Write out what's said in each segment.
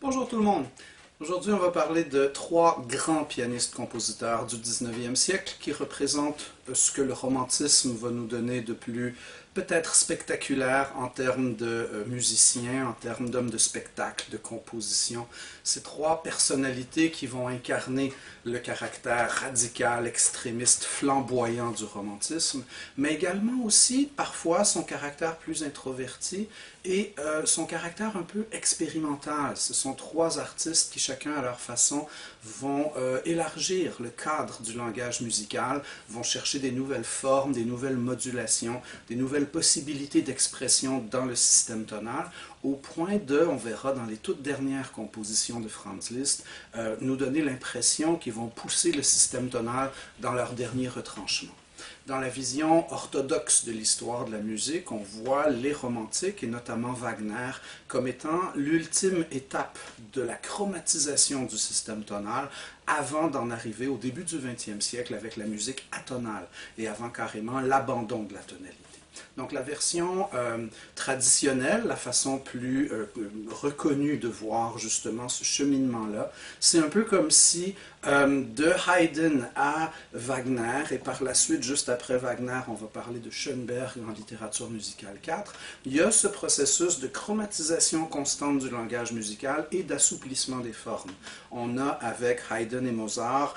Bonjour tout le monde. Aujourd'hui, on va parler de trois grands pianistes-compositeurs du 19e siècle qui représentent ce que le romantisme va nous donner de plus peut-être spectaculaire en termes de musiciens, en termes d'hommes de spectacle, de composition. Ces trois personnalités qui vont incarner le caractère radical, extrémiste, flamboyant du romantisme, mais également aussi parfois son caractère plus introverti et son caractère un peu expérimental. Ce sont trois artistes qui, chacun à leur façon, vont élargir le cadre du langage musical, vont chercher des nouvelles formes, des nouvelles modulations, des nouvelles possibilités d'expression dans le système tonal, au point de, on verra dans les toutes dernières compositions de Franz Liszt, nous donner l'impression qu'ils vont pousser le système tonal dans leur dernier retranchement. Dans la vision orthodoxe de l'histoire de la musique, on voit les romantiques, et notamment Wagner, comme étant l'ultime étape de la chromatisation du système tonal avant d'en arriver au début du XXe siècle avec la musique atonale et avant carrément l'abandon de la tonalité. Donc la version traditionnelle, la façon plus reconnue de voir justement ce cheminement-là, c'est un peu comme si de Haydn à Wagner, et par la suite, juste après Wagner, on va parler de Schoenberg en littérature musicale 4, il y a ce processus de chromatisation constante du langage musical et d'assouplissement des formes. On a avec Haydn et Mozart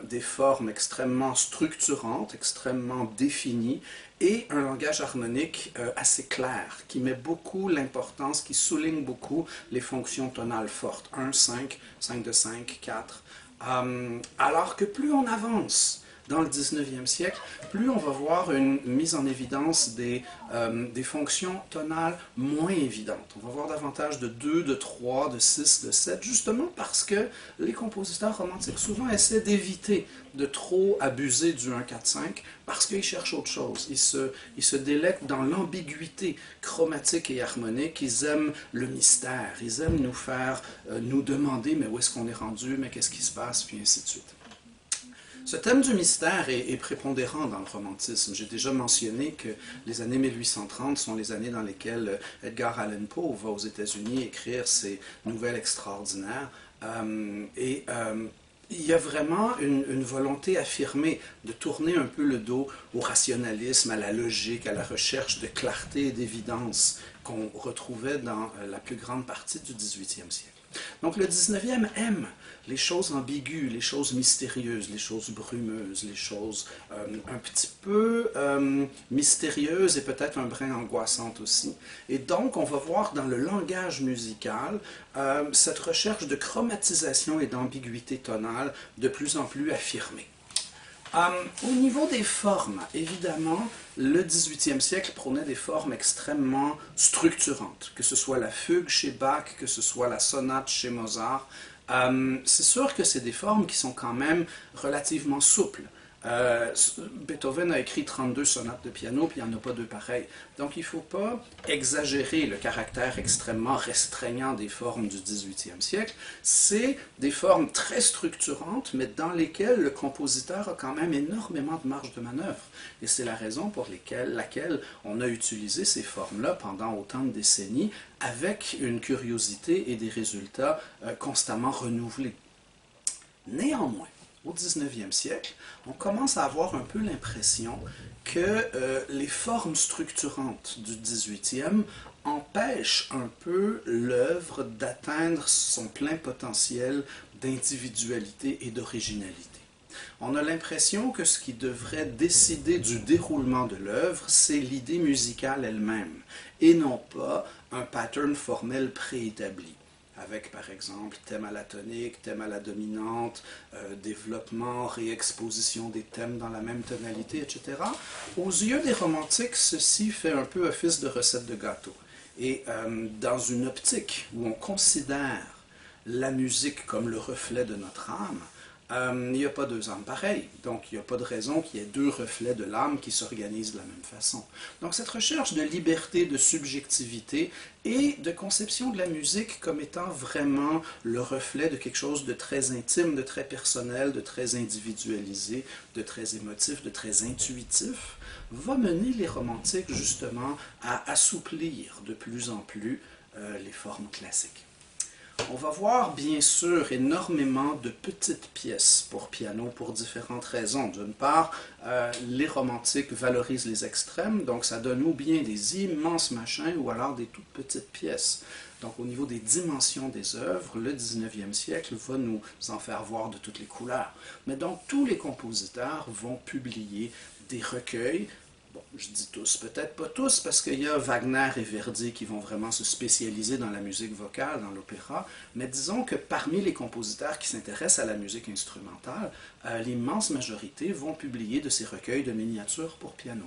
des formes extrêmement structurantes, extrêmement définies, et un langage harmonique assez clair, qui met beaucoup l'importance, qui souligne beaucoup les fonctions tonales fortes, 1, 5, 5 de 5, 4. Alors que plus on avance dans le 19e siècle, plus on va voir une mise en évidence des fonctions tonales moins évidentes. On va voir davantage de 2, de 3, de 6, de 7, justement parce que les compositeurs romantiques souvent essaient d'éviter de trop abuser du 1, 4, 5 parce qu'ils cherchent autre chose. Ils se délectent dans l'ambiguïté chromatique et harmonique. Ils aiment le mystère. Ils aiment nous faire nous demander mais où est-ce qu'on est rendu, mais qu'est-ce qui se passe, puis ainsi de suite. Ce thème du mystère est prépondérant dans le romantisme. J'ai déjà mentionné que les années 1830 sont les années dans lesquelles Edgar Allan Poe va aux États-Unis écrire ses nouvelles extraordinaires. Il y a vraiment une volonté affirmée de tourner un peu le dos au rationalisme, à la logique, à la recherche de clarté et d'évidence qu'on retrouvait dans la plus grande partie du 18e siècle. Donc le 19e aime les choses ambiguës, les choses mystérieuses, les choses brumeuses, les choses un petit peu mystérieuses et peut-être un brin angoissantes aussi. Et donc on va voir dans le langage musical cette recherche de chromatisation et d'ambiguïté tonale de plus en plus affirmée. Au niveau des formes, évidemment, le 18e siècle prônait des formes extrêmement structurantes, que ce soit la fugue chez Bach, que ce soit la sonate chez Mozart. C'est sûr que c'est des formes qui sont quand même relativement souples. Beethoven a écrit 32 sonates de piano, puis il n'y en a pas deux pareilles. Donc il ne faut pas exagérer le caractère extrêmement restreignant des formes du 18e siècle. C'est des formes très structurantes, mais dans lesquelles le compositeur a quand même énormément de marge de manœuvre. Et c'est la raison pour laquelle on a utilisé ces formes-là pendant autant de décennies, avec une curiosité et des résultats constamment renouvelés. Néanmoins, au 19e siècle, on commence à avoir un peu l'impression que les formes structurantes du 18e empêchent un peu l'œuvre d'atteindre son plein potentiel d'individualité et d'originalité. On a l'impression que ce qui devrait décider du déroulement de l'œuvre, c'est l'idée musicale elle-même, et non pas un pattern formel préétabli, avec par exemple thème à la tonique, thème à la dominante, développement, réexposition des thèmes dans la même tonalité, etc. Aux yeux des romantiques, ceci fait un peu office de recette de gâteau. Et dans une optique où on considère la musique comme le reflet de notre âme, il n'y a pas deux âmes pareilles, donc il n'y a pas de raison qu'il y ait deux reflets de l'âme qui s'organisent de la même façon. Donc cette recherche de liberté, de subjectivité et de conception de la musique comme étant vraiment le reflet de quelque chose de très intime, de très personnel, de très individualisé, de très émotif, de très intuitif, va mener les romantiques justement à assouplir de plus en plus les formes classiques. On va voir bien sûr énormément de petites pièces pour piano pour différentes raisons. D'une part, les romantiques valorisent les extrêmes, donc ça donne ou bien des immenses machins ou alors des toutes petites pièces. Donc au niveau des dimensions des œuvres, le 19e siècle va nous en faire voir de toutes les couleurs. Mais donc tous les compositeurs vont publier des recueils. Bon, je dis tous, peut-être pas tous, parce qu'il y a Wagner et Verdi qui vont vraiment se spécialiser dans la musique vocale, dans l'opéra, mais disons que parmi les compositeurs qui s'intéressent à la musique instrumentale, l'immense majorité vont publier de ces recueils de miniatures pour piano.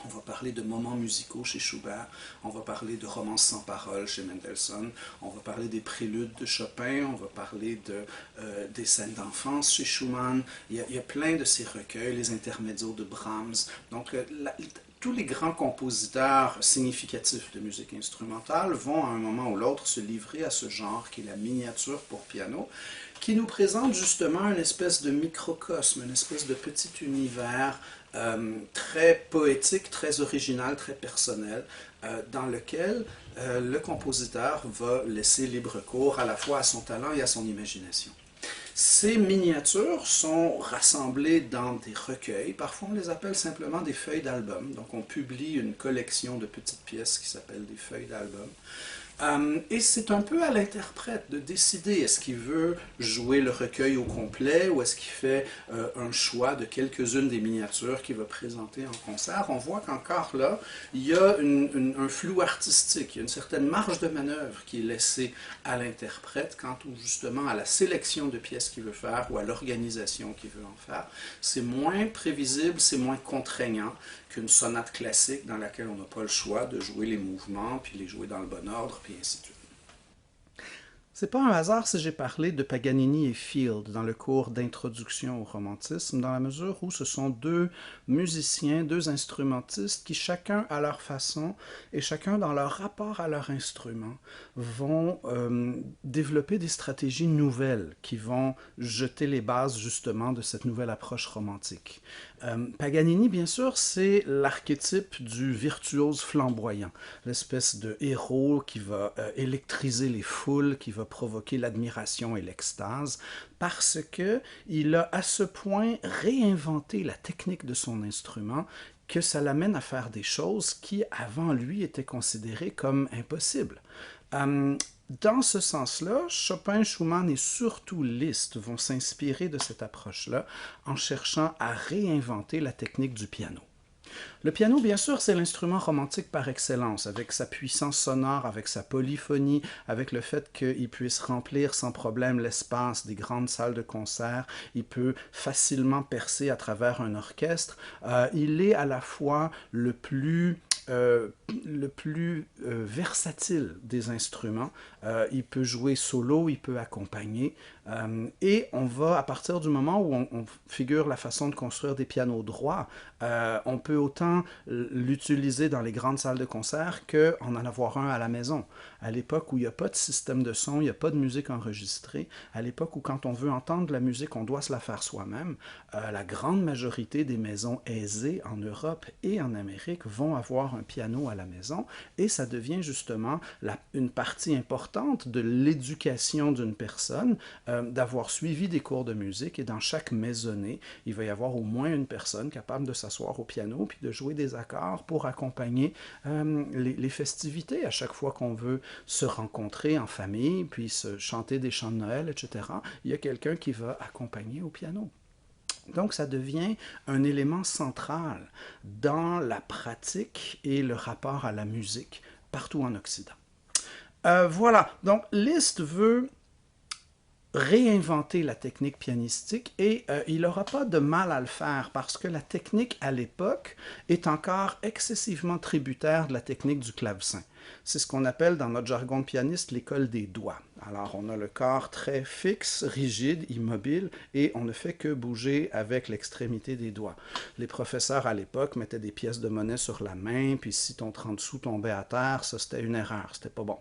On va parler de moments musicaux chez Schubert, on va parler de romances sans paroles chez Mendelssohn, on va parler des préludes de Chopin, on va parler des scènes d'enfance chez Schumann. Il y a plein de ces recueils, les intermédiaux de Brahms. Donc, tous les grands compositeurs significatifs de musique instrumentale vont à un moment ou l'autre se livrer à ce genre qui est la miniature pour piano, qui nous présente justement une espèce de microcosme, une espèce de petit univers très poétique, très original, très personnel, dans lequel le compositeur va laisser libre cours à la fois à son talent et à son imagination. Ces miniatures sont rassemblées dans des recueils, parfois on les appelle simplement des feuilles d'album, donc on publie une collection de petites pièces qui s'appellent des feuilles d'album. Et c'est un peu à l'interprète de décider est-ce qu'il veut jouer le recueil au complet ou est-ce qu'il fait un choix de quelques-unes des miniatures qu'il va présenter en concert. On voit qu'encore là, il y a un flou artistique, il y a une certaine marge de manœuvre qui est laissée à l'interprète quant justement à la sélection de pièces qu'il veut faire ou à l'organisation qu'il veut en faire. C'est moins prévisible, c'est moins contraignant qu'une sonate classique dans laquelle on n'a pas le choix de jouer les mouvements, puis les jouer dans le bon ordre, puis ainsi de suite. C'est pas un hasard si j'ai parlé de Paganini et Field dans le cours d'introduction au romantisme, dans la mesure où ce sont deux musiciens, deux instrumentistes qui chacun à leur façon et chacun dans leur rapport à leur instrument vont développer des stratégies nouvelles qui vont jeter les bases justement de cette nouvelle approche romantique. Paganini, bien sûr, c'est l'archétype du virtuose flamboyant, l'espèce de héros qui va électriser les foules, qui va provoquer l'admiration et l'extase, parce qu'il a à ce point réinventé la technique de son instrument que ça l'amène à faire des choses qui, avant lui, étaient considérées comme impossibles. Dans ce sens-là, Chopin, Schumann et surtout Liszt vont s'inspirer de cette approche-là en cherchant à réinventer la technique du piano. Le piano, bien sûr, c'est l'instrument romantique par excellence, avec sa puissance sonore, avec sa polyphonie, avec le fait qu'il puisse remplir sans problème l'espace des grandes salles de concert, il peut facilement percer à travers un orchestre. Il est à la fois le plus versatile des instruments. Il peut jouer solo, il peut accompagner. Et on va, à partir du moment où on figure la façon de construire des pianos droits, on peut autant l'utiliser dans les grandes salles de concert qu'en avoir un à la maison. À l'époque où il n'y a pas de système de son, il n'y a pas de musique enregistrée, à l'époque où quand on veut entendre la musique, on doit se la faire soi-même, la grande majorité des maisons aisées en Europe et en Amérique vont avoir un piano à la maison et ça devient justement une partie importante de l'éducation d'une personne, d'avoir suivi des cours de musique et dans chaque maisonnée, il va y avoir au moins une personne capable de s'asseoir au piano puis de jouer des accords pour accompagner les festivités à chaque fois qu'on veut se rencontrer en famille, puis se chanter des chants de Noël, etc. Il y a quelqu'un qui va accompagner au piano. Donc, ça devient un élément central dans la pratique et le rapport à la musique partout en Occident. Voilà, donc Liszt veut réinventer la technique pianistique et il n'aura pas de mal à le faire parce que la technique à l'époque est encore excessivement tributaire de la technique du clavecin. C'est ce qu'on appelle dans notre jargon de pianiste l'école des doigts. Alors on a le corps très fixe, rigide, immobile et on ne fait que bouger avec l'extrémité des doigts. Les professeurs à l'époque mettaient des pièces de monnaie sur la main puis si ton 30 sous tombait à terre, ça c'était une erreur, c'était pas bon.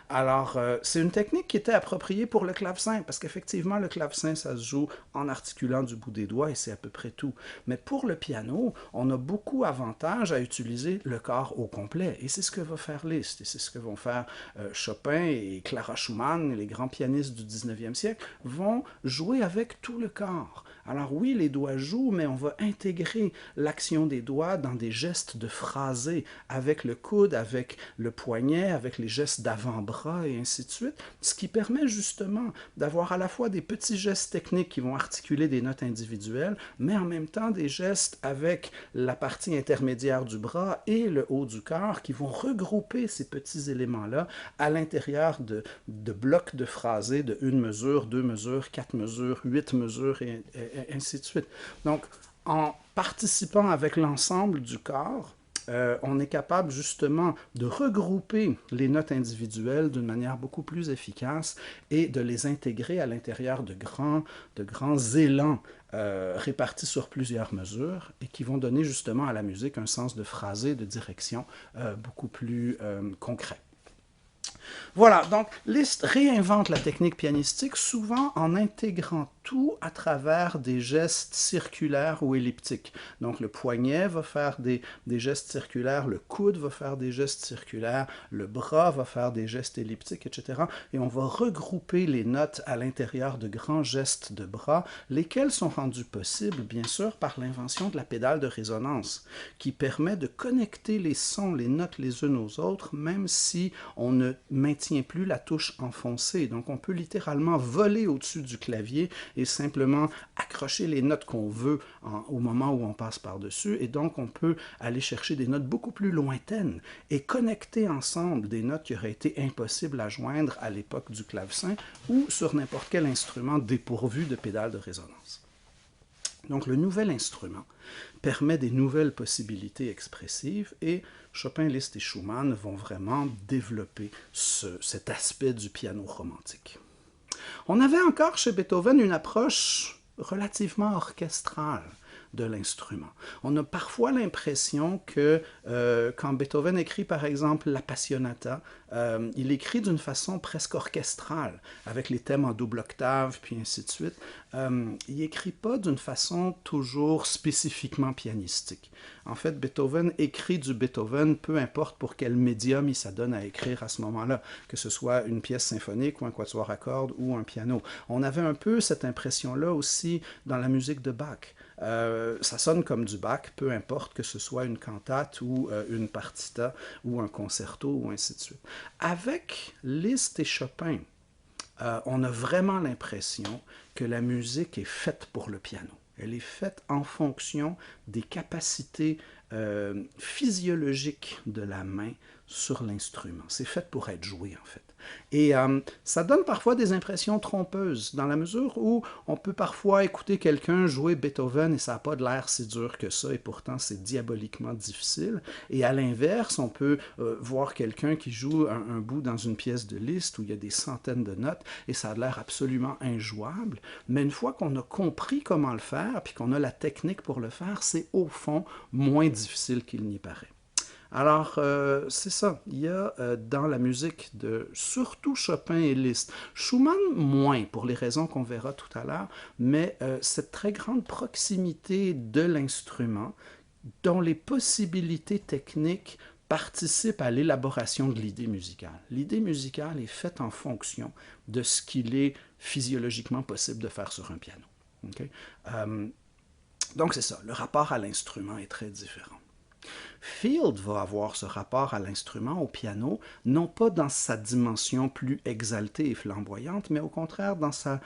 Alors, c'est une technique qui était appropriée pour le clavecin, parce qu'effectivement, le clavecin, ça se joue en articulant du bout des doigts et c'est à peu près tout. Mais pour le piano, on a beaucoup avantage à utiliser le corps au complet, et c'est ce que va faire Liszt. Liszt. Et c'est ce que vont faire Chopin et Clara Schumann, les grands pianistes du 19e siècle, vont jouer avec tout le corps. Alors oui, les doigts jouent, mais on va intégrer l'action des doigts dans des gestes de phrasé, avec le coude, avec le poignet, avec les gestes d'avant-bras et ainsi de suite, ce qui permet justement d'avoir à la fois des petits gestes techniques qui vont articuler des notes individuelles, mais en même temps des gestes avec la partie intermédiaire du bras et le haut du corps qui vont regrouper ces petits éléments-là à l'intérieur de blocs de phrasé de 1 mesure, 2 mesures, 4 mesures, 8 mesures et ainsi de suite. Donc, en participant avec l'ensemble du corps, on est capable justement de regrouper les notes individuelles d'une manière beaucoup plus efficace et de les intégrer à l'intérieur de grands élans répartis sur plusieurs mesures et qui vont donner justement à la musique un sens de phrasé, de direction beaucoup plus concret. Voilà, donc Liszt réinvente la technique pianistique souvent en intégrant tout à travers des gestes circulaires ou elliptiques. Donc le poignet va faire des gestes circulaires, le coude va faire des gestes circulaires, le bras va faire des gestes elliptiques, etc. Et on va regrouper les notes à l'intérieur de grands gestes de bras, lesquels sont rendus possibles, bien sûr, par l'invention de la pédale de résonance, qui permet de connecter les sons, les notes les unes aux autres, même si on ne maintient plus la touche enfoncée. Donc on peut littéralement voler au-dessus du clavier et simplement accrocher les notes qu'on veut au moment où on passe par-dessus. Et donc on peut aller chercher des notes beaucoup plus lointaines et connecter ensemble des notes qui auraient été impossibles à joindre à l'époque du clavecin ou sur n'importe quel instrument dépourvu de pédale de résonance. Donc le nouvel instrument permet des nouvelles possibilités expressives et Chopin, Liszt et Schumann vont vraiment développer cet aspect du piano romantique. On avait encore chez Beethoven une approche relativement orchestrale de l'instrument. On a parfois l'impression que quand Beethoven écrit par exemple l'Appassionata, il écrit d'une façon presque orchestrale, avec les thèmes en double octave, puis ainsi de suite. Il n'écrit pas d'une façon toujours spécifiquement pianistique. En fait, Beethoven écrit du Beethoven, peu importe pour quel médium il s'adonne à écrire à ce moment-là, que ce soit une pièce symphonique ou un quatuor à cordes ou un piano. On avait un peu cette impression-là aussi dans la musique de Bach. Ça sonne comme du Bach, peu importe que ce soit une cantate ou une partita ou un concerto ou ainsi de suite. Avec Liszt et Chopin, on a vraiment l'impression que la musique est faite pour le piano. Elle est faite en fonction des capacités physiologiques de la main sur l'instrument. C'est fait pour être joué, en fait. Et ça donne parfois des impressions trompeuses, dans la mesure où on peut parfois écouter quelqu'un jouer Beethoven et ça n'a pas de l'air si dur que ça, et pourtant c'est diaboliquement difficile. Et à l'inverse, on peut voir quelqu'un qui joue un bout dans une pièce de Liszt où il y a des centaines de notes et ça a l'air absolument injouable. Mais une fois qu'on a compris comment le faire, puis qu'on a la technique pour le faire, c'est au fond moins difficile qu'il n'y paraît. Alors, c'est ça. Il y a dans la musique de surtout Chopin et Liszt, Schumann moins, pour les raisons qu'on verra tout à l'heure, mais cette très grande proximité de l'instrument, dont les possibilités techniques participent à l'élaboration de l'idée musicale. L'idée musicale est faite en fonction de ce qu'il est physiologiquement possible de faire sur un piano. Okay? Donc, c'est ça. Le rapport à l'instrument est très différent. Field va avoir ce rapport à l'instrument, au piano, non pas dans sa dimension plus exaltée et flamboyante, mais au contraire dans sa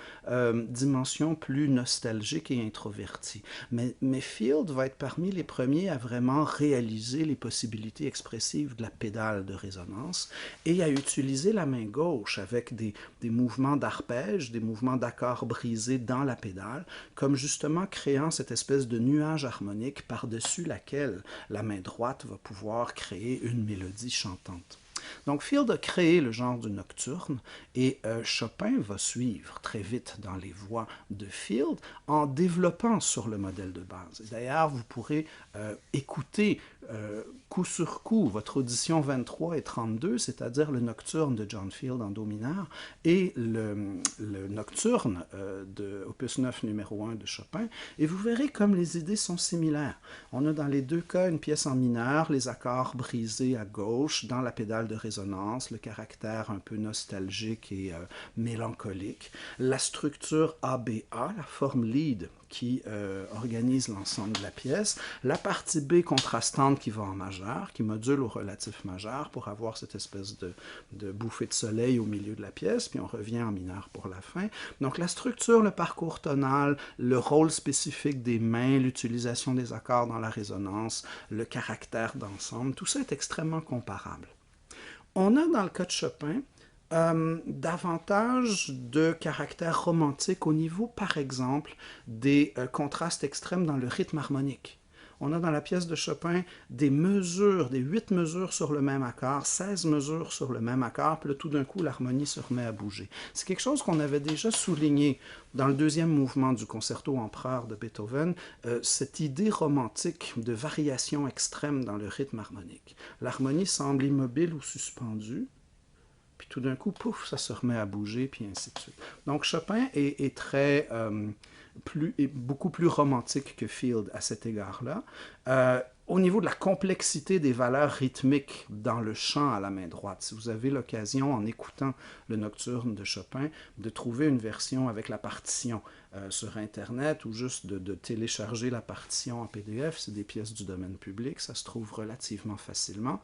dimension plus nostalgique et introvertie. Mais Field va être parmi les premiers à vraiment réaliser les possibilités expressives de la pédale de résonance et à utiliser la main gauche avec des mouvements d'arpège, des mouvements d'accords brisés dans la pédale, comme justement créant cette espèce de nuage harmonique par-dessus laquelle la main droite va pouvoir créer une mélodie chantante. Donc Field a créé le genre du nocturne et Chopin va suivre très vite dans les voies de Field en développant sur le modèle de base. D'ailleurs, vous pourrez écouter coup sur coup, votre audition 23 et 32, c'est-à-dire le nocturne de John Field en do mineur et le nocturne de opus 9 numéro 1 de Chopin, et vous verrez comme les idées sont similaires. On a dans les deux cas une pièce en mineur, les accords brisés à gauche, dans la pédale de résonance, le caractère un peu nostalgique et mélancolique, la structure ABA, la forme lead qui organise l'ensemble de la pièce, la partie B contrastante qui va en majeur, qui module au relatif majeur pour avoir cette espèce de bouffée de soleil au milieu de la pièce, puis on revient en mineur pour la fin. Donc la structure, le parcours tonal, le rôle spécifique des mains, l'utilisation des accords dans la résonance, le caractère d'ensemble, tout ça est extrêmement comparable. On a dans le cas de Chopin davantage de caractère romantique au niveau, par exemple, des contrastes extrêmes dans le rythme harmonique. On a dans la pièce de Chopin des mesures, des 8 mesures sur le même accord, 16 mesures sur le même accord, puis là, tout d'un coup, l'harmonie se remet à bouger. C'est quelque chose qu'on avait déjà souligné dans le deuxième mouvement du concerto Empereur de Beethoven, cette idée romantique de variation extrême dans le rythme harmonique. L'harmonie semble immobile ou suspendue, puis tout d'un coup, pouf, ça se remet à bouger, puis ainsi de suite. Donc Chopin est très, est beaucoup plus romantique que Field à cet égard-là. Au niveau de la complexité des valeurs rythmiques dans le chant à la main droite, si vous avez l'occasion, en écoutant le nocturne de Chopin, de trouver une version avec la partition sur Internet ou juste de télécharger la partition en PDF, c'est des pièces du domaine public, ça se trouve relativement facilement.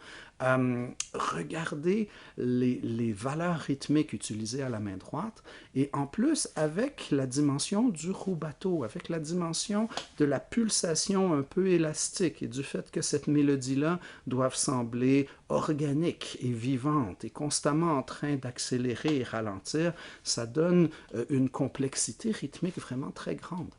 Regardez les valeurs rythmiques utilisées à la main droite et en plus avec la dimension du rubato, avec la dimension de la pulsation un peu élastique et du fait que cette mélodie-là doive sembler organique et vivante et constamment en train d'accélérer et ralentir, ça donne une complexité rythmique vraiment très grande.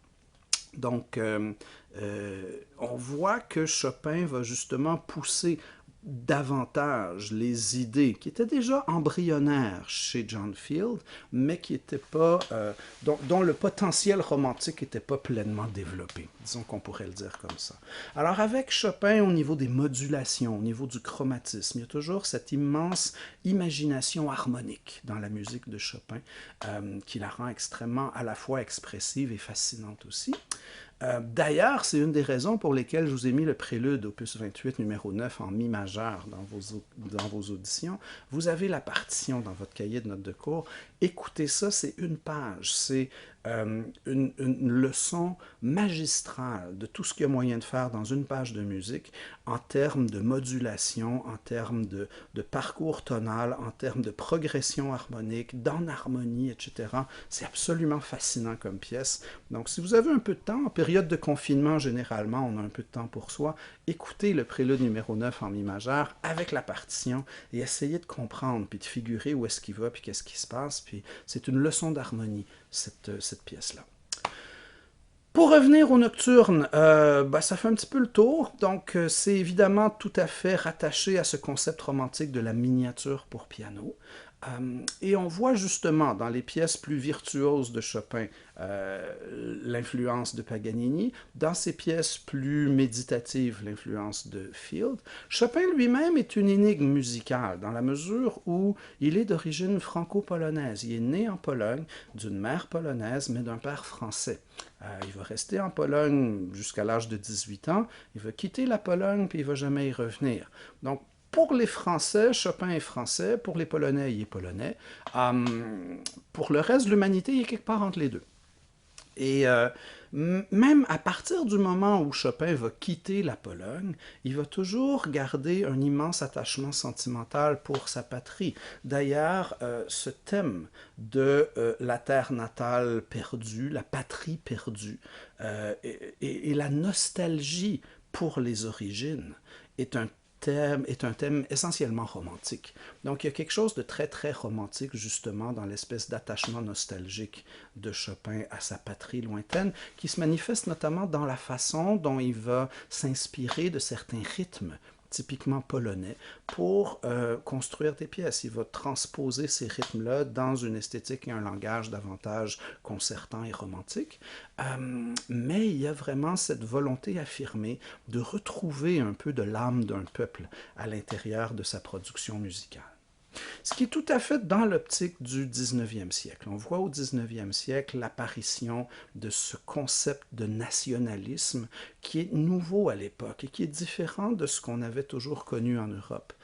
Donc, on voit que Chopin va justement pousser davantage les idées qui étaient déjà embryonnaires chez John Field, mais qui étaient pas, dont le potentiel romantique n'était pas pleinement développé. Disons qu'on pourrait le dire comme ça. Alors avec Chopin, au niveau des modulations, au niveau du chromatisme, il y a toujours cette immense imagination harmonique dans la musique de Chopin qui la rend extrêmement à la fois expressive et fascinante aussi. D'ailleurs, c'est une des raisons pour lesquelles je vous ai mis le prélude opus 28 numéro 9 en mi majeur dans vos auditions. Vous avez la partition dans votre cahier de notes de cours. Écoutez ça, c'est une page. C'est une leçon magistrale de tout ce qu'il y a moyen de faire dans une page de musique en termes de modulation, en termes de parcours tonal, en termes de progression harmonique, d'enharmonie, etc. C'est absolument fascinant comme pièce. Donc, si vous avez un peu de temps, en période de confinement, généralement, on a un peu de temps pour soi, écoutez le prélude numéro 9 en mi majeur avec la partition et essayez de comprendre, puis de figurer où est-ce qu'il va, puis qu'est-ce qui se passe. Puis c'est une leçon d'harmonie, cette pièce-là. Pour revenir au nocturne, ça fait un petit peu le tour. Donc, c'est évidemment tout à fait rattaché à ce concept romantique de la miniature pour piano. Et on voit justement dans les pièces plus virtuoses de Chopin l'influence de Paganini, dans ses pièces plus méditatives l'influence de Field. Chopin lui-même est une énigme musicale dans la mesure où il est d'origine franco-polonaise. Il est né en Pologne d'une mère polonaise mais d'un père français. Il va rester en Pologne jusqu'à l'âge de 18 ans, il va quitter la Pologne puis il ne va jamais y revenir. Donc pour les Français, Chopin est français. Pour les Polonais, il est polonais. Pour le reste de l'humanité, il est quelque part entre les deux. Et même à partir du moment où Chopin va quitter la Pologne, il va toujours garder un immense attachement sentimental pour sa patrie. D'ailleurs, ce thème de la terre natale perdue, la patrie perdue, et la nostalgie pour les origines est un thème essentiellement romantique. Donc il y a quelque chose de très très romantique justement dans l'espèce d'attachement nostalgique de Chopin à sa patrie lointaine qui se manifeste notamment dans la façon dont il va s'inspirer de certains rythmes typiquement polonais, pour construire des pièces. Il va transposer ces rythmes-là dans une esthétique et un langage davantage concertant et romantique. Mais il y a vraiment cette volonté affirmée de retrouver un peu de l'âme d'un peuple à l'intérieur de sa production musicale. Ce qui est tout à fait dans l'optique du 19e siècle. On voit au 19e siècle l'apparition de ce concept de nationalisme qui est nouveau à l'époque et qui est différent de ce qu'on avait toujours connu en Europe.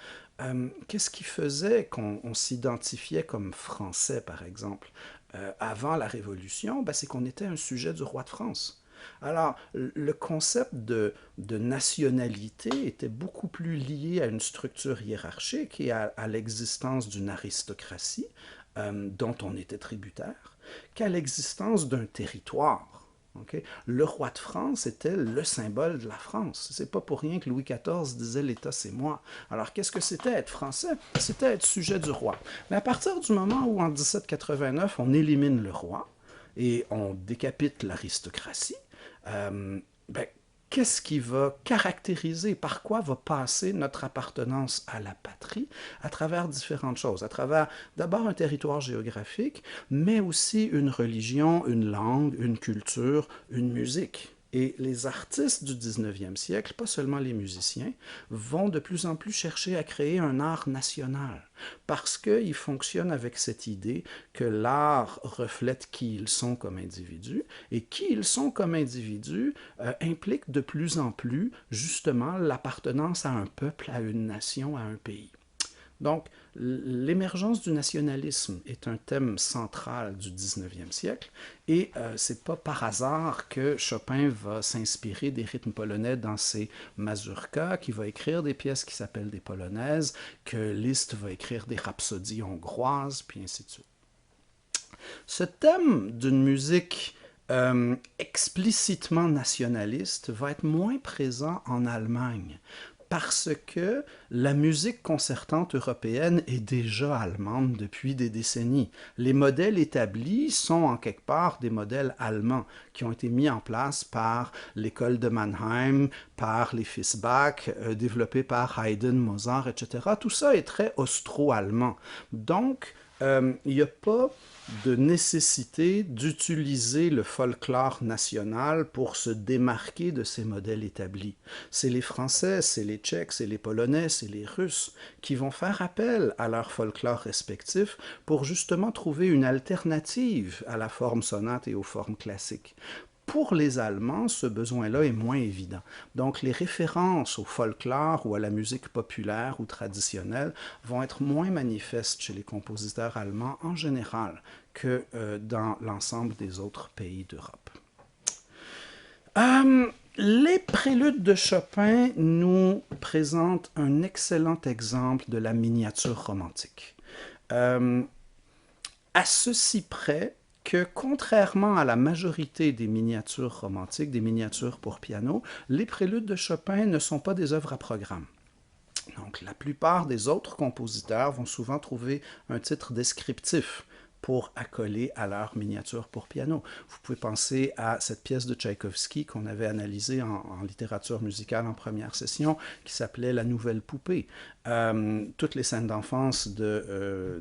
Qu'est-ce qui faisait qu'on s'identifiait comme français, par exemple, avant la Révolution? Ben, c'est qu'on était un sujet du roi de France. Alors, le concept de nationalité était beaucoup plus lié à une structure hiérarchique et à l'existence d'une aristocratie dont on était tributaire qu'à l'existence d'un territoire. Okay? Le roi de France était le symbole de la France. C'est pas pour rien que Louis XIV disait l'État c'est moi. Alors qu'est-ce que c'était être français? C'était être sujet du roi. Mais à partir du moment où en 1789 on élimine le roi et on décapite l'aristocratie, ben, qu'est-ce qui va caractériser, par quoi va passer notre appartenance à la patrie à travers différentes choses, à travers d'abord un territoire géographique, mais aussi une religion, une langue, une culture, une musique. Et les artistes du 19e siècle, pas seulement les musiciens, vont de plus en plus chercher à créer un art national parce qu'ils fonctionnent avec cette idée que l'art reflète qui ils sont comme individus et qui ils sont comme individus implique de plus en plus justement l'appartenance à un peuple, à une nation, à un pays. Donc, l'émergence du nationalisme est un thème central du 19e siècle et c'est pas par hasard que Chopin va s'inspirer des rythmes polonais dans ses mazurkas, qu'il va écrire des pièces qui s'appellent des polonaises, que Liszt va écrire des rhapsodies hongroises, puis ainsi de suite. Ce thème d'une musique explicitement nationaliste va être moins présent en Allemagne parce que la musique concertante européenne est déjà allemande depuis des décennies. Les modèles établis sont en quelque part des modèles allemands qui ont été mis en place par l'école de Mannheim, par les fils Bach, développés par Haydn, Mozart, etc. Tout ça est très austro-allemand. Donc, il n'y a pas de nécessité d'utiliser le folklore national pour se démarquer de ces modèles établis. C'est les Français, c'est les Tchèques, c'est les Polonais, c'est les Russes qui vont faire appel à leur folklore respectif pour justement trouver une alternative à la forme sonate et aux formes classiques. Pour les Allemands, ce besoin-là est moins évident. Donc, les références au folklore ou à la musique populaire ou traditionnelle vont être moins manifestes chez les compositeurs allemands en général que dans l'ensemble des autres pays d'Europe. Les préludes de Chopin nous présentent un excellent exemple de la miniature romantique. À ceci près que, contrairement à la majorité des miniatures romantiques, des miniatures pour piano, les préludes de Chopin ne sont pas des œuvres à programme. Donc, la plupart des autres compositeurs vont souvent trouver un titre descriptif pour accoler à leur miniature pour piano. Vous pouvez penser à cette pièce de Tchaïkovski qu'on avait analysée en littérature musicale en première session, qui s'appelait La Nouvelle Poupée. Toutes les scènes d'enfance de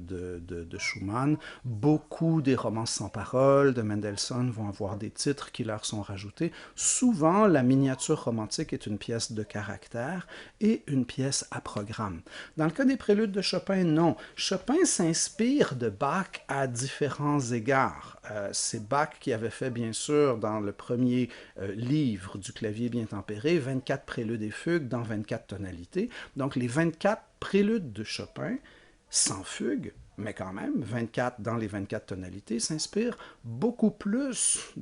Schumann, beaucoup des romances sans paroles de Mendelssohn vont avoir des titres qui leur sont rajoutés. Souvent, la miniature romantique est une pièce de caractère et une pièce à programme. Dans le cas des préludes de Chopin, non. Chopin s'inspire de Bach à différents égards. C'est Bach qui avait fait, bien sûr, dans le premier livre du clavier bien tempéré, 24 préludes et fugues dans 24 tonalités. Donc, les 24 préludes de Chopin, sans fugue, mais quand même, 24 dans les 24 tonalités, s'inspirent beaucoup plus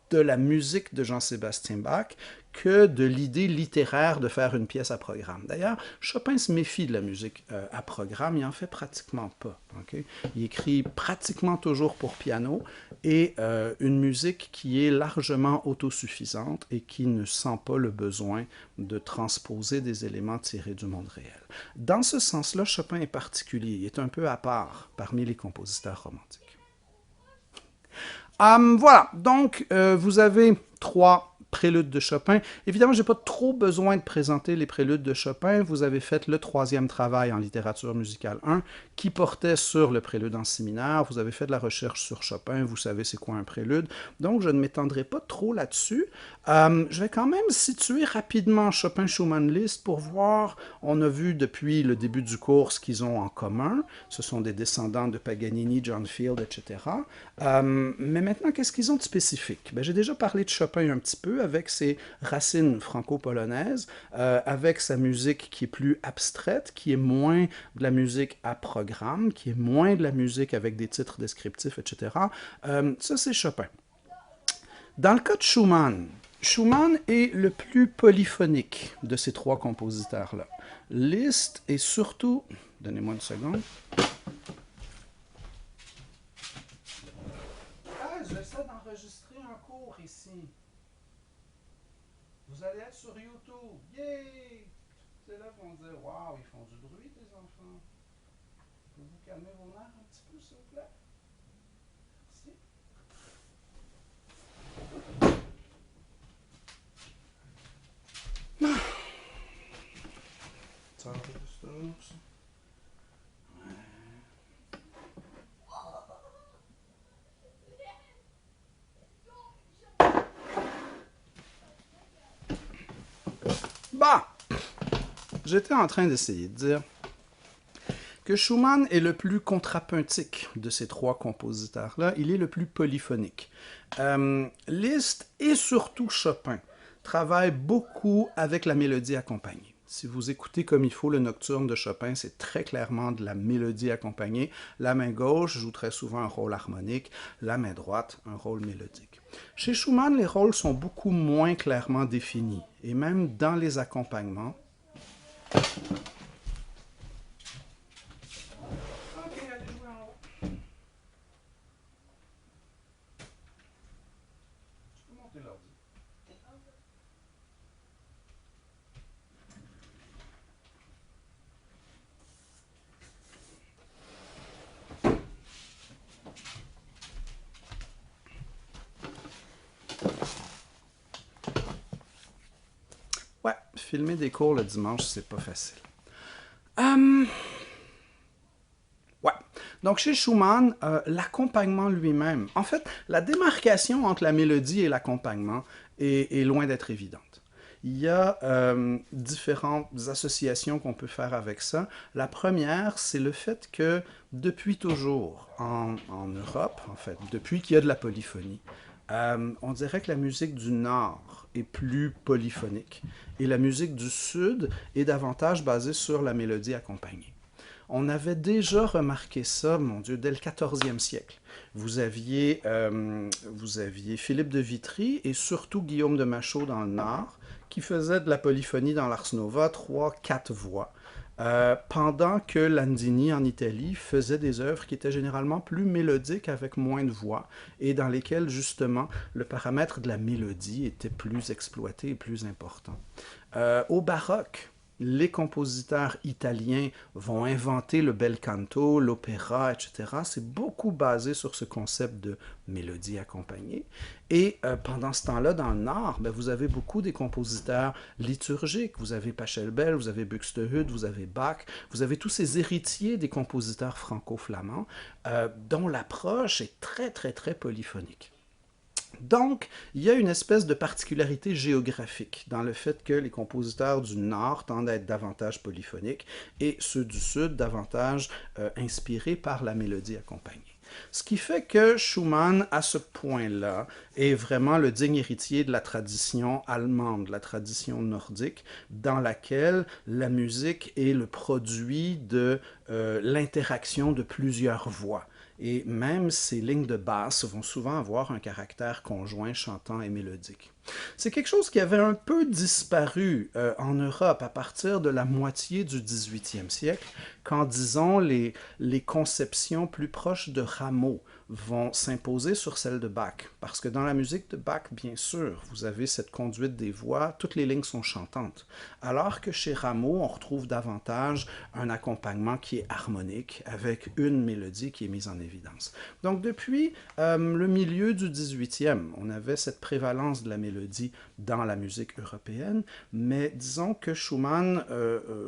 de la musique de Jean-Sébastien Bach que de l'idée littéraire de faire une pièce à programme. D'ailleurs, Chopin se méfie de la musique à programme, il n'en fait pratiquement pas. Okay? Il écrit pratiquement toujours pour piano et une musique qui est largement autosuffisante et qui ne sent pas le besoin de transposer des éléments tirés du monde réel. Dans ce sens-là, Chopin est particulier, il est un peu à part parmi les compositeurs romantiques. Voilà, donc vous avez 3 prélude de Chopin. Évidemment, je n'ai pas trop besoin de présenter les préludes de Chopin. Vous avez fait le troisième travail en littérature musicale 1 qui portait sur le prélude en si mineur. Vous avez fait de la recherche sur Chopin. Vous savez c'est quoi un prélude. Donc, je ne m'étendrai pas trop là-dessus. Je vais quand même situer rapidement Chopin-Schumann-Liszt pour voir, on a vu depuis le début du cours ce qu'ils ont en commun. Ce sont des descendants de Paganini, John Field, etc. Mais maintenant, qu'est-ce qu'ils ont de spécifique? Ben, j'ai déjà parlé de Chopin un petit peu avec ses racines franco-polonaises, avec sa musique qui est plus abstraite, qui est moins de la musique à programme, qui est moins de la musique avec des titres descriptifs, etc. Ça, c'est Chopin. Dans le cas de Schumann, Schumann est le plus polyphonique de ces trois compositeurs-là. Liszt est surtout... Donnez-moi une seconde. Ah, j'essaie d'enregistrer un cours ici. Vous allez être sur YouTube. Yay! C'est là qu'on dit, waouh, ils font du bruit, tes enfants. Pouvez-vous calmer vos nerfs un petit peu, s'il vous plaît? Merci. Ça enregistre. Bah! J'étais en train d'essayer de dire que Schumann est le plus contrapuntique de ces trois compositeurs-là. Il est le plus polyphonique. Liszt et surtout Chopin travaillent beaucoup avec la mélodie accompagnée. Si vous écoutez comme il faut le nocturne de Chopin, c'est très clairement de la mélodie accompagnée. La main gauche joue très souvent un rôle harmonique, la main droite un rôle mélodique. Chez Schumann, les rôles sont beaucoup moins clairement définis, et même dans les accompagnements, ouais, filmer des cours le dimanche, c'est pas facile. Ouais. Donc chez Schumann, l'accompagnement lui-même, en fait, la démarcation entre la mélodie et l'accompagnement est loin d'être évidente. Il y a différentes associations qu'on peut faire avec ça. La première, c'est le fait que depuis toujours, en Europe, en fait, depuis qu'il y a de la polyphonie, on dirait que la musique du Nord est plus polyphonique et la musique du Sud est davantage basée sur la mélodie accompagnée. On avait déjà remarqué ça, mon Dieu, dès le 14e siècle. Vous aviez Philippe de Vitry et surtout Guillaume de Machaut dans le Nord, qui faisait de la polyphonie dans l'Ars Nova, 3-4 voix. Pendant que Landini en Italie faisait des œuvres qui étaient généralement plus mélodiques avec moins de voix et dans lesquelles justement le paramètre de la mélodie était plus exploité et plus important. Au baroque, les compositeurs italiens vont inventer le bel canto, l'opéra, etc. C'est beaucoup basé sur ce concept de mélodie accompagnée. Et pendant ce temps-là, dans le Nord, ben, vous avez beaucoup des compositeurs liturgiques. Vous avez Pachelbel, vous avez Buxtehude, vous avez Bach. Vous avez tous ces héritiers des compositeurs franco-flamands dont l'approche est très, très, très polyphonique. Donc, il y a une espèce de particularité géographique dans le fait que les compositeurs du Nord tendent à être davantage polyphoniques et ceux du Sud davantage inspirés par la mélodie accompagnée. Ce qui fait que Schumann, à ce point-là, est vraiment le digne héritier de la tradition allemande, la tradition nordique, dans laquelle la musique est le produit de l'interaction de plusieurs voix. Et même ces lignes de basse vont souvent avoir un caractère conjoint chantant et mélodique. C'est quelque chose qui avait un peu disparu en Europe à partir de la moitié du 18e siècle, quand, disons, les conceptions plus proches de Rameau vont s'imposer sur celles de Bach. Parce que dans la musique de Bach, bien sûr, vous avez cette conduite des voix, toutes les lignes sont chantantes. Alors que chez Rameau, on retrouve davantage un accompagnement qui est harmonique, avec une mélodie qui est mise en évidence. Donc depuis le milieu du 18e, on avait cette prévalence de la mélodie dans la musique européenne, mais disons que Schumann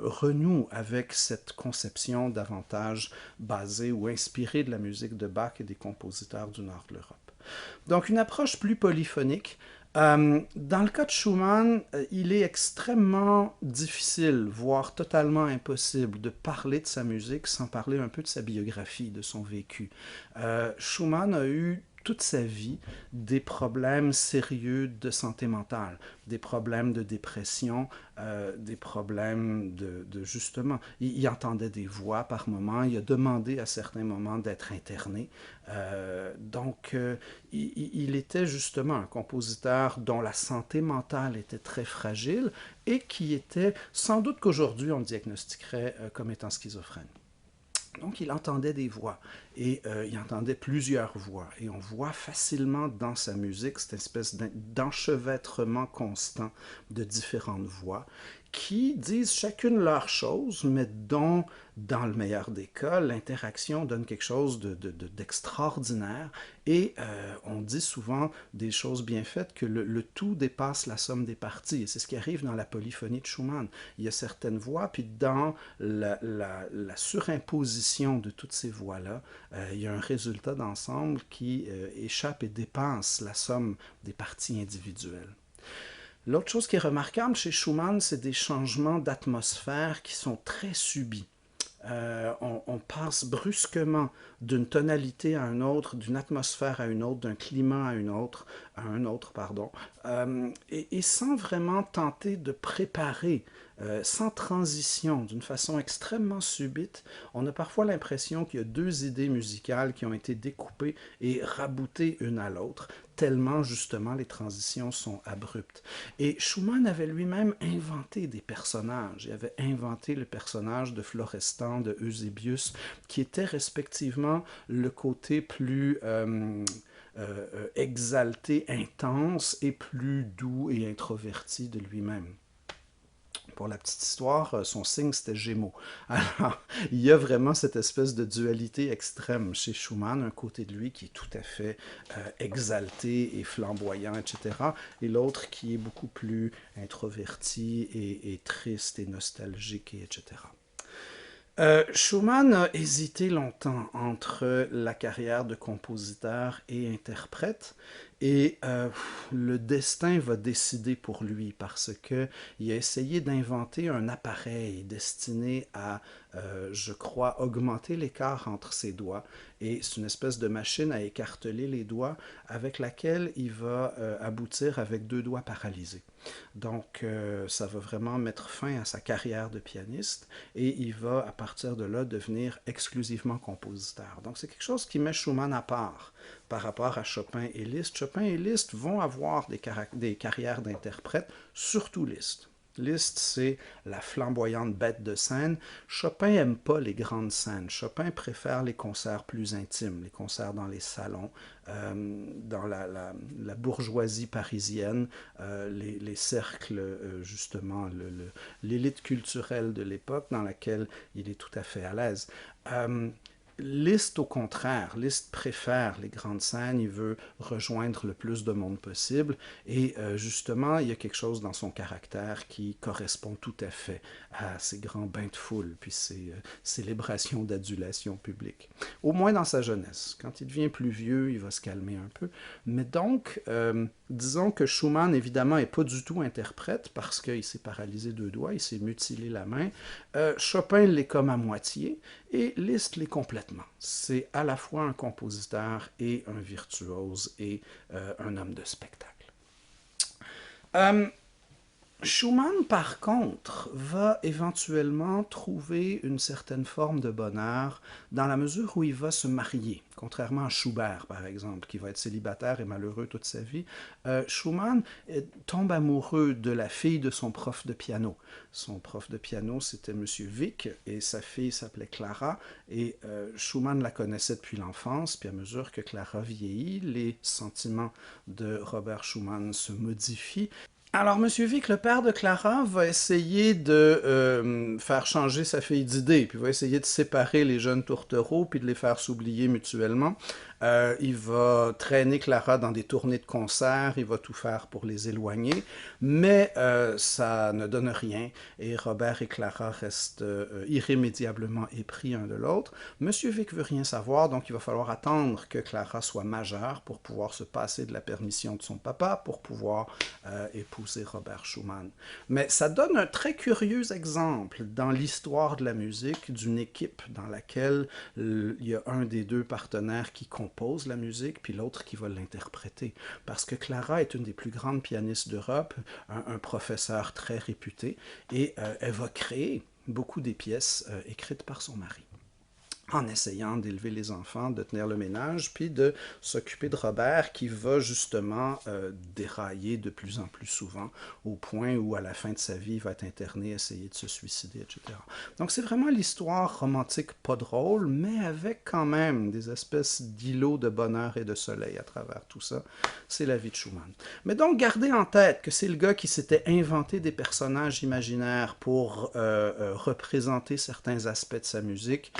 renoue avec cette conception davantage basée ou inspirée de la musique de Bach et des compositeurs du nord de l'Europe. Donc une approche plus polyphonique. Dans le cas de Schumann, il est extrêmement difficile, voire totalement impossible, de parler de sa musique sans parler un peu de sa biographie, de son vécu. Schumann a eu toute sa vie des problèmes sérieux de santé mentale, des problèmes de dépression, des problèmes justement, il entendait des voix par moments, il a demandé à certains moments d'être interné. Il était justement un compositeur dont la santé mentale était très fragile et qui était, sans doute qu'aujourd'hui on le diagnostiquerait comme étant schizophrène. Donc, il entendait des voix et il entendait plusieurs voix. Et on voit facilement dans sa musique cette espèce d'enchevêtrement constant de différentes voix qui disent chacune leur chose, mais dont, dans le meilleur des cas, l'interaction donne quelque chose d'extraordinaire. Et on dit souvent des choses bien faites que le tout dépasse la somme des parties. Et c'est ce qui arrive dans la polyphonie de Schumann. Il y a certaines voix, puis dans la surimposition de toutes ces voix-là, il y a un résultat d'ensemble qui échappe et dépasse la somme des parties individuelles. L'autre chose qui est remarquable chez Schumann, c'est des changements d'atmosphère qui sont très subits. On passe brusquement d'une tonalité à une autre, d'une atmosphère à une autre, d'un climat à un autre, pardon, et sans vraiment tenter de préparer, sans transition, d'une façon extrêmement subite. On a parfois l'impression qu'il y a deux idées musicales qui ont été découpées et raboutées une à l'autre, tellement justement les transitions sont abruptes. Et Schumann avait lui-même inventé des personnages. Il avait inventé le personnage de Florestan, de Eusebius, qui était respectivement le côté plus exalté, intense et plus doux et introverti de lui-même. Pour la petite histoire, son signe c'était Gémeaux. Alors, il y a vraiment cette espèce de dualité extrême chez Schumann, un côté de lui qui est tout à fait exalté et flamboyant, etc., et l'autre qui est beaucoup plus introverti et triste et nostalgique, etc. Schumann a hésité longtemps entre la carrière de compositeur et interprète, et le destin va décider pour lui parce qu'il a essayé d'inventer un appareil destiné à, je crois, augmenter l'écart entre ses doigts. Et c'est une espèce de machine à écarteler les doigts avec laquelle il va aboutir avec deux doigts paralysés. Donc, ça va vraiment mettre fin à sa carrière de pianiste et il va, à partir de là, devenir exclusivement compositeur. Donc, c'est quelque chose qui met Schumann à part par rapport à Chopin et Liszt. Chopin et Liszt vont avoir des carrières d'interprètes, surtout Liszt. Liszt, c'est la flamboyante bête de scène. Chopin n'aime pas les grandes scènes. Chopin préfère les concerts plus intimes, les concerts dans les salons, dans la bourgeoisie parisienne, les cercles, justement, l'élite culturelle de l'époque dans laquelle il est tout à fait à l'aise. Liszt, au contraire, Liszt préfère les grandes scènes, il veut rejoindre le plus de monde possible et justement, il y a quelque chose dans son caractère qui correspond tout à fait à ces grands bains de foule puis ces célébrations d'adulation publique. Au moins dans sa jeunesse. Quand il devient plus vieux, il va se calmer un peu. Mais donc, disons que Schumann, évidemment, n'est pas du tout interprète parce qu'il s'est paralysé deux doigts, il s'est mutilé la main. Chopin l'est comme à moitié et Liszt l'est complètement. C'est à la fois un compositeur et un virtuose et un homme de spectacle. Schumann, par contre, va éventuellement trouver une certaine forme de bonheur dans la mesure où il va se marier. Contrairement à Schubert, par exemple, qui va être célibataire et malheureux toute sa vie, Schumann tombe amoureux de la fille de son prof de piano. Son prof de piano, c'était Monsieur Wick, et sa fille s'appelait Clara, et Schumann la connaissait depuis l'enfance, puis à mesure que Clara vieillit, les sentiments de Robert Schumann se modifient. Alors, Monsieur Vic, le père de Clara, va essayer de faire changer sa fille d'idée, puis va essayer de séparer les jeunes tourtereaux, puis de les faire s'oublier mutuellement. Il va traîner Clara dans des tournées de concerts, il va tout faire pour les éloigner, mais ça ne donne rien, et Robert et Clara restent irrémédiablement épris un de l'autre. Monsieur Vic veut rien savoir, donc il va falloir attendre que Clara soit majeure pour pouvoir se passer de la permission de son papa, pour pouvoir épouser Robert Schumann. Mais ça donne un très curieux exemple dans l'histoire de la musique d'une équipe dans laquelle il y a un des deux partenaires qui compose la musique, puis l'autre qui va l'interpréter. Parce que Clara est une des plus grandes pianistes d'Europe, un professeur très réputé, et elle va créer beaucoup des pièces écrites par son mari en essayant d'élever les enfants, de tenir le ménage, puis de s'occuper de Robert qui va justement dérailler de plus en plus souvent, au point où à la fin de sa vie, il va être interné, essayer de se suicider, etc. Donc c'est vraiment l'histoire romantique pas drôle, mais avec quand même des espèces d'îlots de bonheur et de soleil à travers tout ça. C'est la vie de Schumann. Mais donc gardez en tête que c'est le gars qui s'était inventé des personnages imaginaires pour représenter certains aspects de sa musique,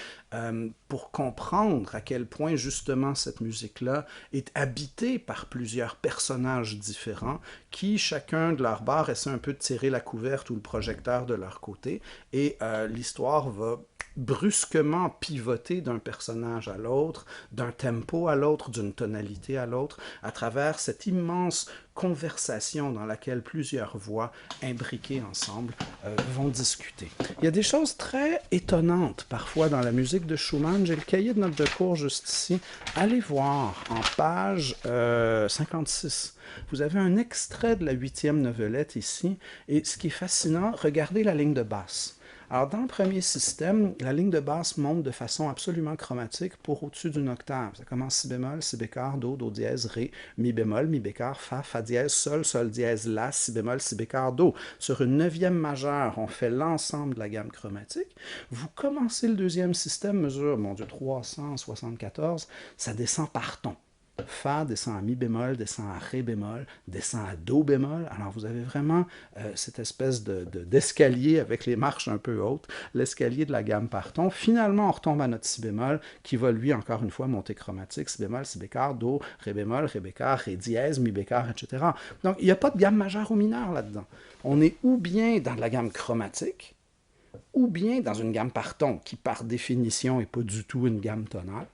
pour comprendre à quel point justement cette musique-là est habitée par plusieurs personnages différents qui, chacun de leur bord, essaie un peu de tirer la couverte ou le projecteur de leur côté, et l'histoire va brusquement pivoter d'un personnage à l'autre, d'un tempo à l'autre, d'une tonalité à l'autre, à travers cette immense conversation dans laquelle plusieurs voix imbriquées ensemble vont discuter. Il y a des choses très étonnantes parfois dans la musique de Schumann. J'ai le cahier de notes de cours juste ici. Allez voir en page 56. Vous avez un extrait de la 8e novelette ici, et ce qui est fascinant, regardez la ligne de basse. Alors, dans le premier système, la ligne de basse monte de façon absolument chromatique pour au-dessus d'une octave. Ça commence si bémol, si bécard, do, do dièse, ré, mi bémol, mi bécard, fa, fa dièse, sol, sol dièse, la, si bémol, si bécard, do. Sur une neuvième majeure, on fait l'ensemble de la gamme chromatique. Vous commencez le deuxième système, mesure, mon Dieu, 374, ça descend par ton. Fa descend à mi bémol, descend à ré bémol, descend à do bémol. Alors vous avez vraiment cette espèce d'escalier avec les marches un peu hautes, l'escalier de la gamme par ton. Finalement, on retombe à notre si bémol qui va lui encore une fois monter chromatique, si bémol, si bécard, do, ré bémol, ré bécard, ré dièse, mi bécard, etc. Donc il n'y a pas de gamme majeure ou mineure là-dedans. On est ou bien dans de la gamme chromatique, ou bien dans une gamme par ton qui par définition n'est pas du tout une gamme tonale.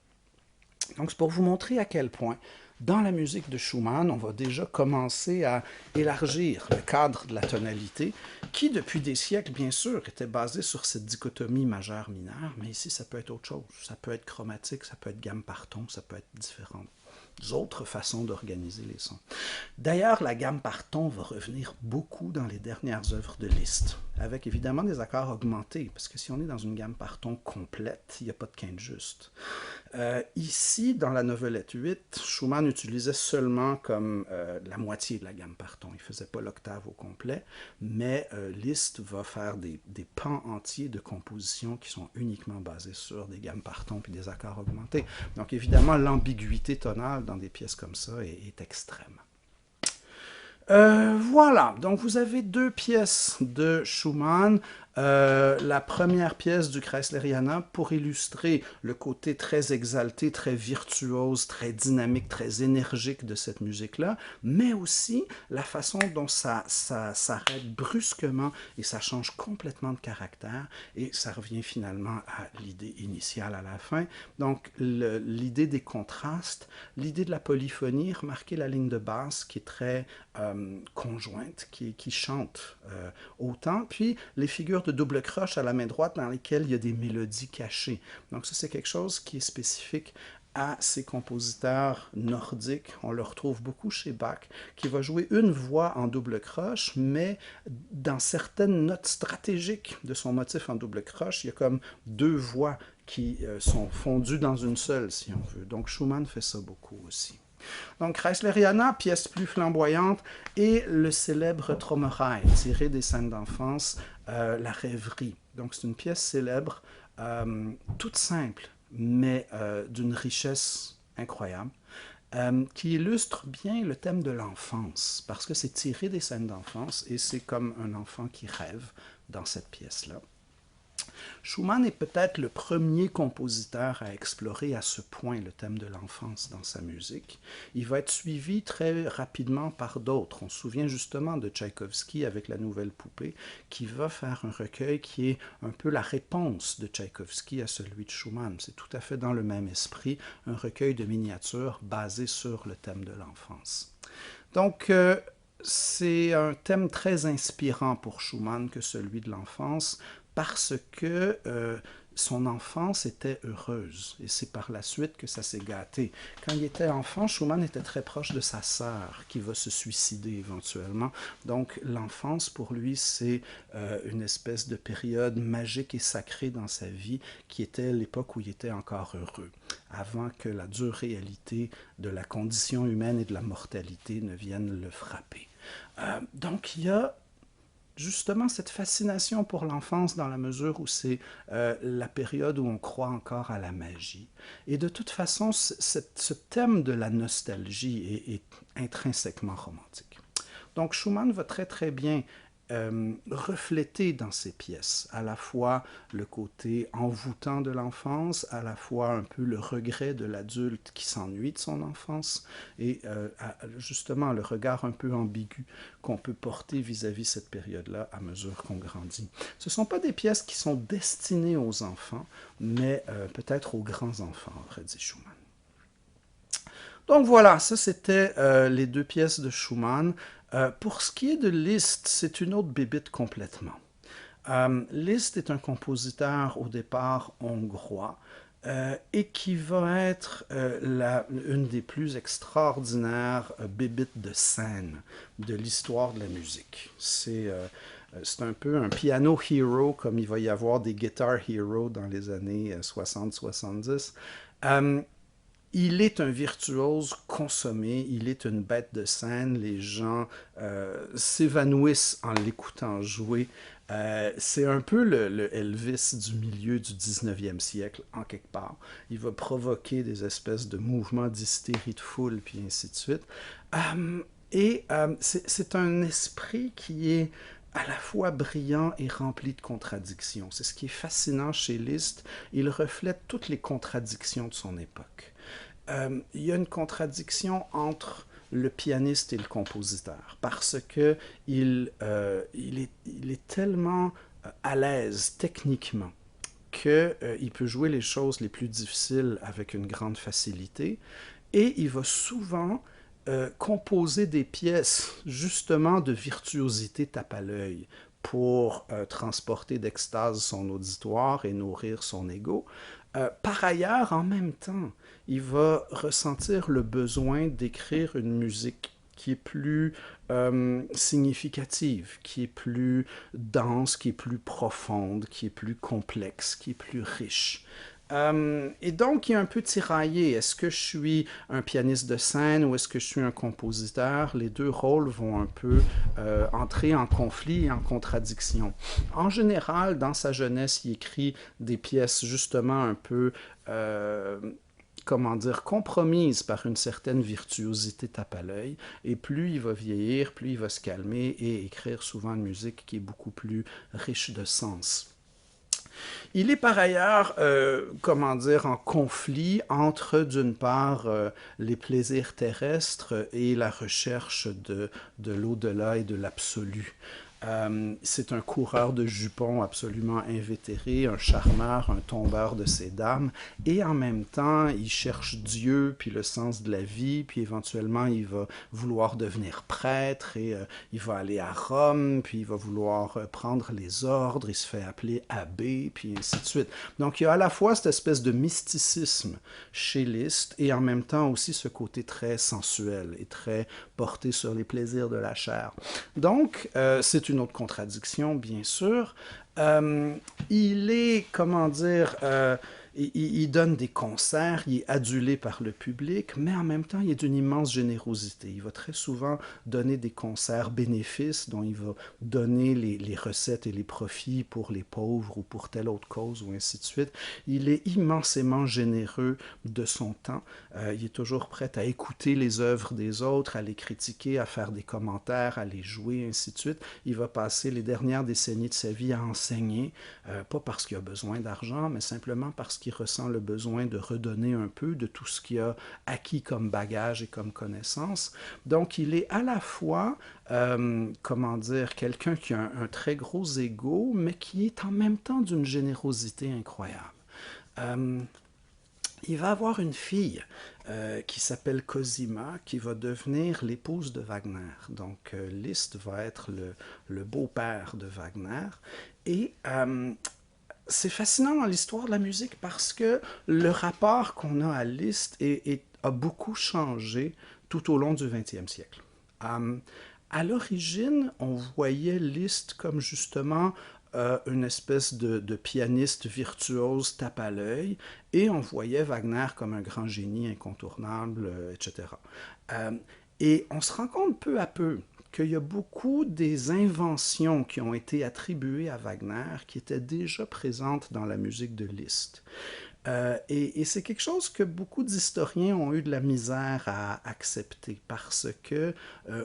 Donc, c'est pour vous montrer à quel point, dans la musique de Schumann, on va déjà commencer à élargir le cadre de la tonalité, qui, depuis des siècles, bien sûr, était basé sur cette dichotomie majeure-mineure, mais ici, ça peut être autre chose. Ça peut être chromatique, ça peut être gamme par ton, ça peut être différentes autres façons d'organiser les sons. D'ailleurs, la gamme par ton va revenir beaucoup dans les dernières œuvres de Liszt, avec évidemment des accords augmentés, parce que si on est dans une gamme par ton complète, il n'y a pas de quinte juste. Ici, dans la novelette 8, Schumann utilisait seulement comme la moitié de la gamme par ton. Il ne faisait pas l'octave au complet, mais Liszt va faire des pans entiers de compositions qui sont uniquement basés sur des gammes par ton puis des accords augmentés. Donc évidemment, l'ambiguïté tonale dans des pièces comme ça est extrême. Voilà, donc vous avez deux pièces de Schumann. La première pièce du Kreisleriana pour illustrer le côté très exalté, très virtuose, très dynamique, très énergique de cette musique-là, mais aussi la façon dont ça s'arrête brusquement et ça change complètement de caractère et ça revient finalement à l'idée initiale à la fin. Donc l'idée des contrastes, l'idée de la polyphonie, remarquez la ligne de basse qui est très conjointe, qui chante autant, puis les figures de double croche à la main droite dans lesquelles il y a des mélodies cachées. Donc ça, c'est quelque chose qui est spécifique à ces compositeurs nordiques. On le retrouve beaucoup chez Bach, qui va jouer une voix en double croche, mais dans certaines notes stratégiques de son motif en double croche, il y a comme deux voix qui sont fondues dans une seule, si on veut. Donc Schumann fait ça beaucoup aussi. Donc Kreisleriana, pièce plus flamboyante, et le célèbre Traumerei, tiré des scènes d'enfance, La rêverie. Donc c'est une pièce célèbre, toute simple, mais d'une richesse incroyable, qui illustre bien le thème de l'enfance, parce que c'est tiré des scènes d'enfance, et c'est comme un enfant qui rêve dans cette pièce-là. Schumann est peut-être le premier compositeur à explorer à ce point le thème de l'enfance dans sa musique. Il va être suivi très rapidement par d'autres. On se souvient justement de Tchaïkovski avec La Nouvelle Poupée, qui va faire un recueil qui est un peu la réponse de Tchaïkovski à celui de Schumann. C'est tout à fait dans le même esprit, un recueil de miniatures basé sur le thème de l'enfance. Donc, c'est un thème très inspirant pour Schumann que celui de l'enfance, parce que son enfance était heureuse, et c'est par la suite que ça s'est gâté. Quand il était enfant, Schumann était très proche de sa sœur, qui va se suicider éventuellement. Donc l'enfance, pour lui, c'est une espèce de période magique et sacrée dans sa vie, qui était l'époque où il était encore heureux, avant que la dure réalité de la condition humaine et de la mortalité ne vienne le frapper. Donc il y a justement cette fascination pour l'enfance dans la mesure où c'est la période où on croit encore à la magie. Et de toute façon, ce thème de la nostalgie est intrinsèquement romantique. Donc Schumann va très très bien refléter dans ses pièces à la fois le côté envoûtant de l'enfance, à la fois un peu le regret de l'adulte qui s'ennuie de son enfance, et justement le regard un peu ambigu qu'on peut porter vis-à-vis cette période-là à mesure qu'on grandit. Ce ne sont pas des pièces qui sont destinées aux enfants, mais peut-être aux grands-enfants, aurait dit Schumann. Donc voilà, ça c'était les deux pièces de Schumann. Pour ce qui est de Liszt, c'est une autre bébite complètement. Liszt est un compositeur au départ hongrois et qui va être une des plus extraordinaires bébites de scène de l'histoire de la musique. C'est un peu un piano hero, comme il va y avoir des guitar heroes dans les années 60-70. Il est un virtuose consommé, il est une bête de scène, les gens s'évanouissent en l'écoutant jouer. C'est un peu le Elvis du milieu du 19e siècle, en quelque part. Il va provoquer des espèces de mouvements d'hystérie de foule, puis ainsi de suite. C'est un esprit qui est à la fois brillant et rempli de contradictions. C'est ce qui est fascinant chez Liszt. Il reflète toutes les contradictions de son époque. Il y a une contradiction entre le pianiste et le compositeur, parce que il est tellement à l'aise techniquement qu'il peut jouer les choses les plus difficiles avec une grande facilité, et il va souvent composer des pièces justement de virtuosité tape à l'œil pour transporter d'extase son auditoire et nourrir son ego. Par ailleurs, en même temps, il va ressentir le besoin d'écrire une musique qui est plus significative, qui est plus dense, qui est plus profonde, qui est plus complexe, qui est plus riche. Et donc, il est un peu tiraillé. Est-ce que je suis un pianiste de scène ou est-ce que je suis un compositeur? Les deux rôles vont un peu entrer en conflit et en contradiction. En général, dans sa jeunesse, il écrit des pièces justement un peu comment dire, compromise par une certaine virtuosité tape à l'œil, et plus il va vieillir, plus il va se calmer et écrire souvent une musique qui est beaucoup plus riche de sens. Il est par ailleurs, comment dire, en conflit entre, d'une part, les plaisirs terrestres et la recherche de l'au-delà et de l'absolu. C'est un coureur de jupons absolument invétéré, un charmeur, un tombeur de ces dames, et en même temps, il cherche Dieu, puis le sens de la vie, puis éventuellement, il va vouloir devenir prêtre, et il va aller à Rome, puis il va vouloir prendre les ordres, il se fait appeler abbé, puis ainsi de suite. Donc, il y a à la fois cette espèce de mysticisme chez Liszt, et en même temps aussi ce côté très sensuel et très porté sur les plaisirs de la chair. Donc, c'est une autre contradiction, bien sûr. Euh, il est, comment dire, il donne des concerts, il est adulé par le public, mais en même temps, il est d'une immense générosité. Il va très souvent donner des concerts bénéfices dont il va donner les recettes et les profits pour les pauvres ou pour telle autre cause ou ainsi de suite. Il est immensément généreux de son temps. Il est toujours prêt à écouter les œuvres des autres, à les critiquer, à faire des commentaires, à les jouer, ainsi de suite. Il va passer les dernières décennies de sa vie à enseigner, pas parce qu'il a besoin d'argent, mais simplement parce qu'il ressent le besoin de redonner un peu de tout ce qu'il a acquis comme bagage et comme connaissance. Donc, il est à la fois, comment dire, quelqu'un qui a un très gros ego, mais qui est en même temps d'une générosité incroyable. Euh, il va avoir une fille qui s'appelle Cosima, qui va devenir l'épouse de Wagner. Donc, Liszt va être le beau-père de Wagner. Et c'est fascinant dans l'histoire de la musique parce que le rapport qu'on a à Liszt a beaucoup changé tout au long du XXe siècle. À l'origine, on voyait Liszt comme justement une espèce de pianiste virtuose tape à l'œil, et on voyait Wagner comme un grand génie incontournable, etc. Et on se rend compte peu à peu qu'il y a beaucoup des inventions qui ont été attribuées à Wagner qui étaient déjà présentes dans la musique de Liszt. Et c'est quelque chose que beaucoup d'historiens ont eu de la misère à accepter parce que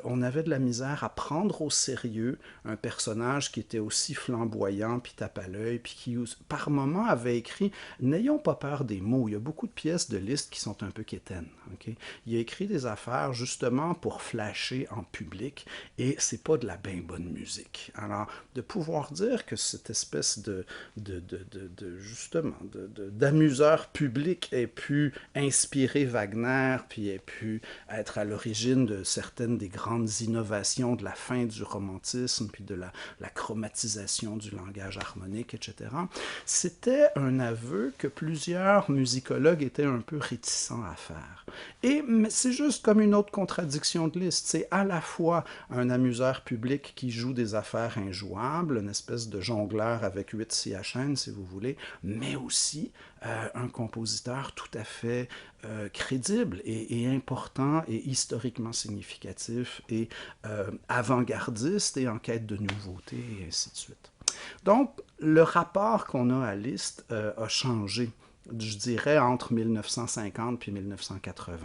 on avait de la misère à prendre au sérieux un personnage qui était aussi flamboyant, puis tape à l'œil, puis qui par moments avait écrit n'ayons pas peur des mots. Il y a beaucoup de pièces de Liszt qui sont un peu quétaines. Okay? Il a écrit des affaires justement pour flasher en public, et c'est pas de la bien bonne musique. Alors, de pouvoir dire que cette espèce justement d'amusement public ait pu inspirer Wagner, puis ait pu être à l'origine de certaines des grandes innovations de la fin du romantisme, puis de la chromatisation du langage harmonique, etc. C'était un aveu que plusieurs musicologues étaient un peu réticents à faire. Et c'est juste comme une autre contradiction de Liszt. C'est à la fois un amuseur public qui joue des affaires injouables, une espèce de jongleur avec 8 scies à chaîne, si vous voulez, mais aussi un compositeur tout à fait crédible et important et historiquement significatif et avant-gardiste et en quête de nouveautés et ainsi de suite. Donc, le rapport qu'on a à Liszt a changé, je dirais, entre 1950 et 1980.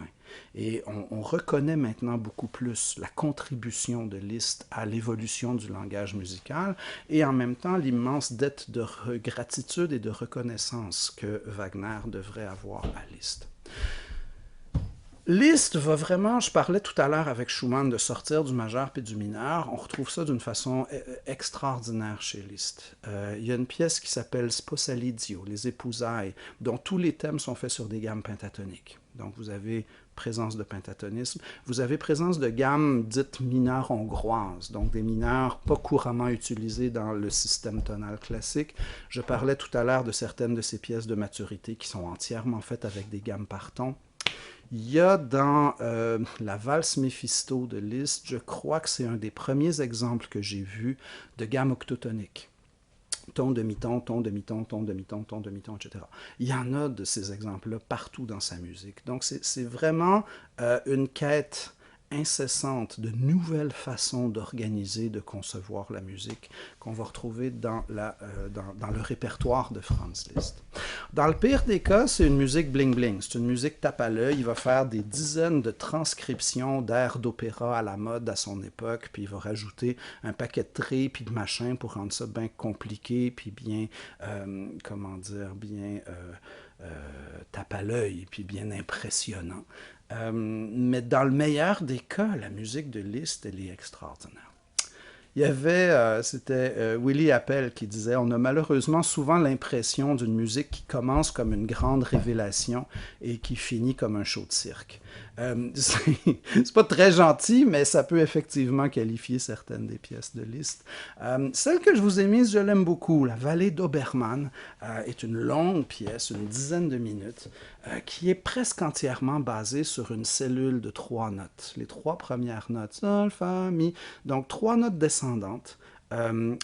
Et on reconnaît maintenant beaucoup plus la contribution de Liszt à l'évolution du langage musical et en même temps l'immense dette de gratitude et de reconnaissance que Wagner devrait avoir à Liszt. Liszt va vraiment, je parlais tout à l'heure avec Schumann de sortir du majeur puis du mineur, on retrouve ça d'une façon extraordinaire chez Liszt. Il y a une pièce qui s'appelle Sposalizio, les épousailles, dont tous les thèmes sont faits sur des gammes pentatoniques. Donc vous avez présence de pentatonisme, vous avez présence de gammes dites mineures hongroises, donc des mineurs pas couramment utilisés dans le système tonal classique. Je parlais tout à l'heure de certaines de ces pièces de maturité qui sont entièrement faites avec des gammes par ton. Il y a dans la valse Méphisto de Liszt, je crois que c'est un des premiers exemples que j'ai vu de gamme octotonique. Ton, demi-ton, ton, demi-ton, ton, demi-ton, ton, demi-ton, etc. Il y en a de ces exemples-là partout dans sa musique. Donc c'est vraiment une quête incessante de nouvelles façons d'organiser, de concevoir la musique qu'on va retrouver dans le répertoire de Franz Liszt. Dans le pire des cas, c'est une musique bling-bling, c'est une musique tape à l'œil, il va faire des dizaines de transcriptions d'airs d'opéra à la mode à son époque, puis il va rajouter un paquet de traits puis de machins pour rendre ça bien compliqué, puis bien, comment dire, bien tape à l'œil, puis bien impressionnant. Mais dans le meilleur des cas, la musique de Liszt, elle est extraordinaire. Il y avait, c'était Willie Appel qui disait, on a malheureusement souvent l'impression d'une musique qui commence comme une grande révélation et qui finit comme un show de cirque. C'est pas très gentil, mais ça peut effectivement qualifier certaines des pièces de Liszt. Celle que je vous ai mise, je l'aime beaucoup. La Vallée d'Obermann est une longue pièce, une dizaine de minutes, qui est presque entièrement basée sur une cellule de 3 notes. Les 3 premières notes, sol, fa, mi, donc 3 notes descendantes.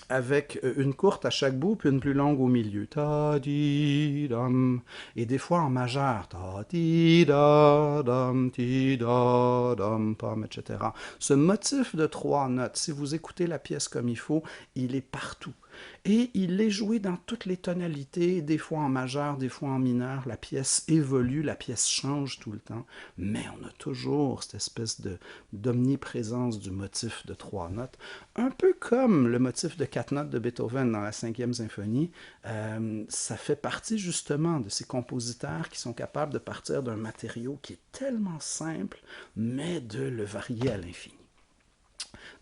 Avec une courte à chaque bout, puis une plus longue au milieu. Ta di dam. Et des fois en majeur. Ta di da dam, ti da dam, pam, etc. Ce motif de 3 notes, si vous écoutez la pièce comme il faut, il est partout. Et il est joué dans toutes les tonalités, des fois en majeur, des fois en mineur. La pièce évolue, la pièce change tout le temps, mais on a toujours cette espèce d'omniprésence du motif de 3 notes, un peu comme le motif de 4 notes de Beethoven dans la cinquième symphonie. Ça fait partie justement de ces compositeurs qui sont capables de partir d'un matériau qui est tellement simple, mais de le varier à l'infini.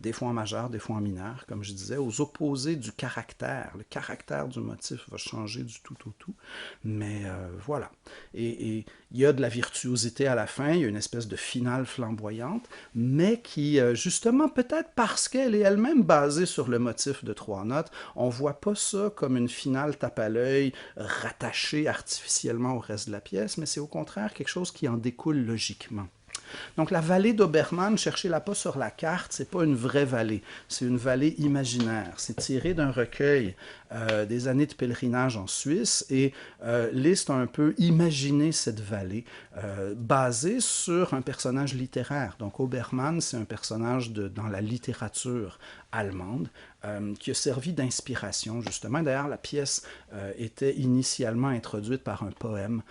Des fois en majeur, des fois en mineur, comme je disais, aux opposés du caractère. Le caractère du motif va changer du tout au tout, mais voilà. Et il y a de la virtuosité à la fin, il y a une espèce de finale flamboyante, mais qui, justement, peut-être parce qu'elle est elle-même basée sur le motif de 3 notes, on ne voit pas ça comme une finale tape à l'œil, rattachée artificiellement au reste de la pièce, mais c'est au contraire quelque chose qui en découle logiquement. Donc la vallée d'Obermann, cherchez-la pas sur la carte, c'est pas une vraie vallée, c'est une vallée imaginaire. C'est tiré d'un recueil des années de pèlerinage en Suisse et Liszt a un peu imaginé cette vallée basée sur un personnage littéraire. Donc Obermann, c'est un personnage dans la littérature allemande qui a servi d'inspiration justement. D'ailleurs, la pièce était initialement introduite par un poème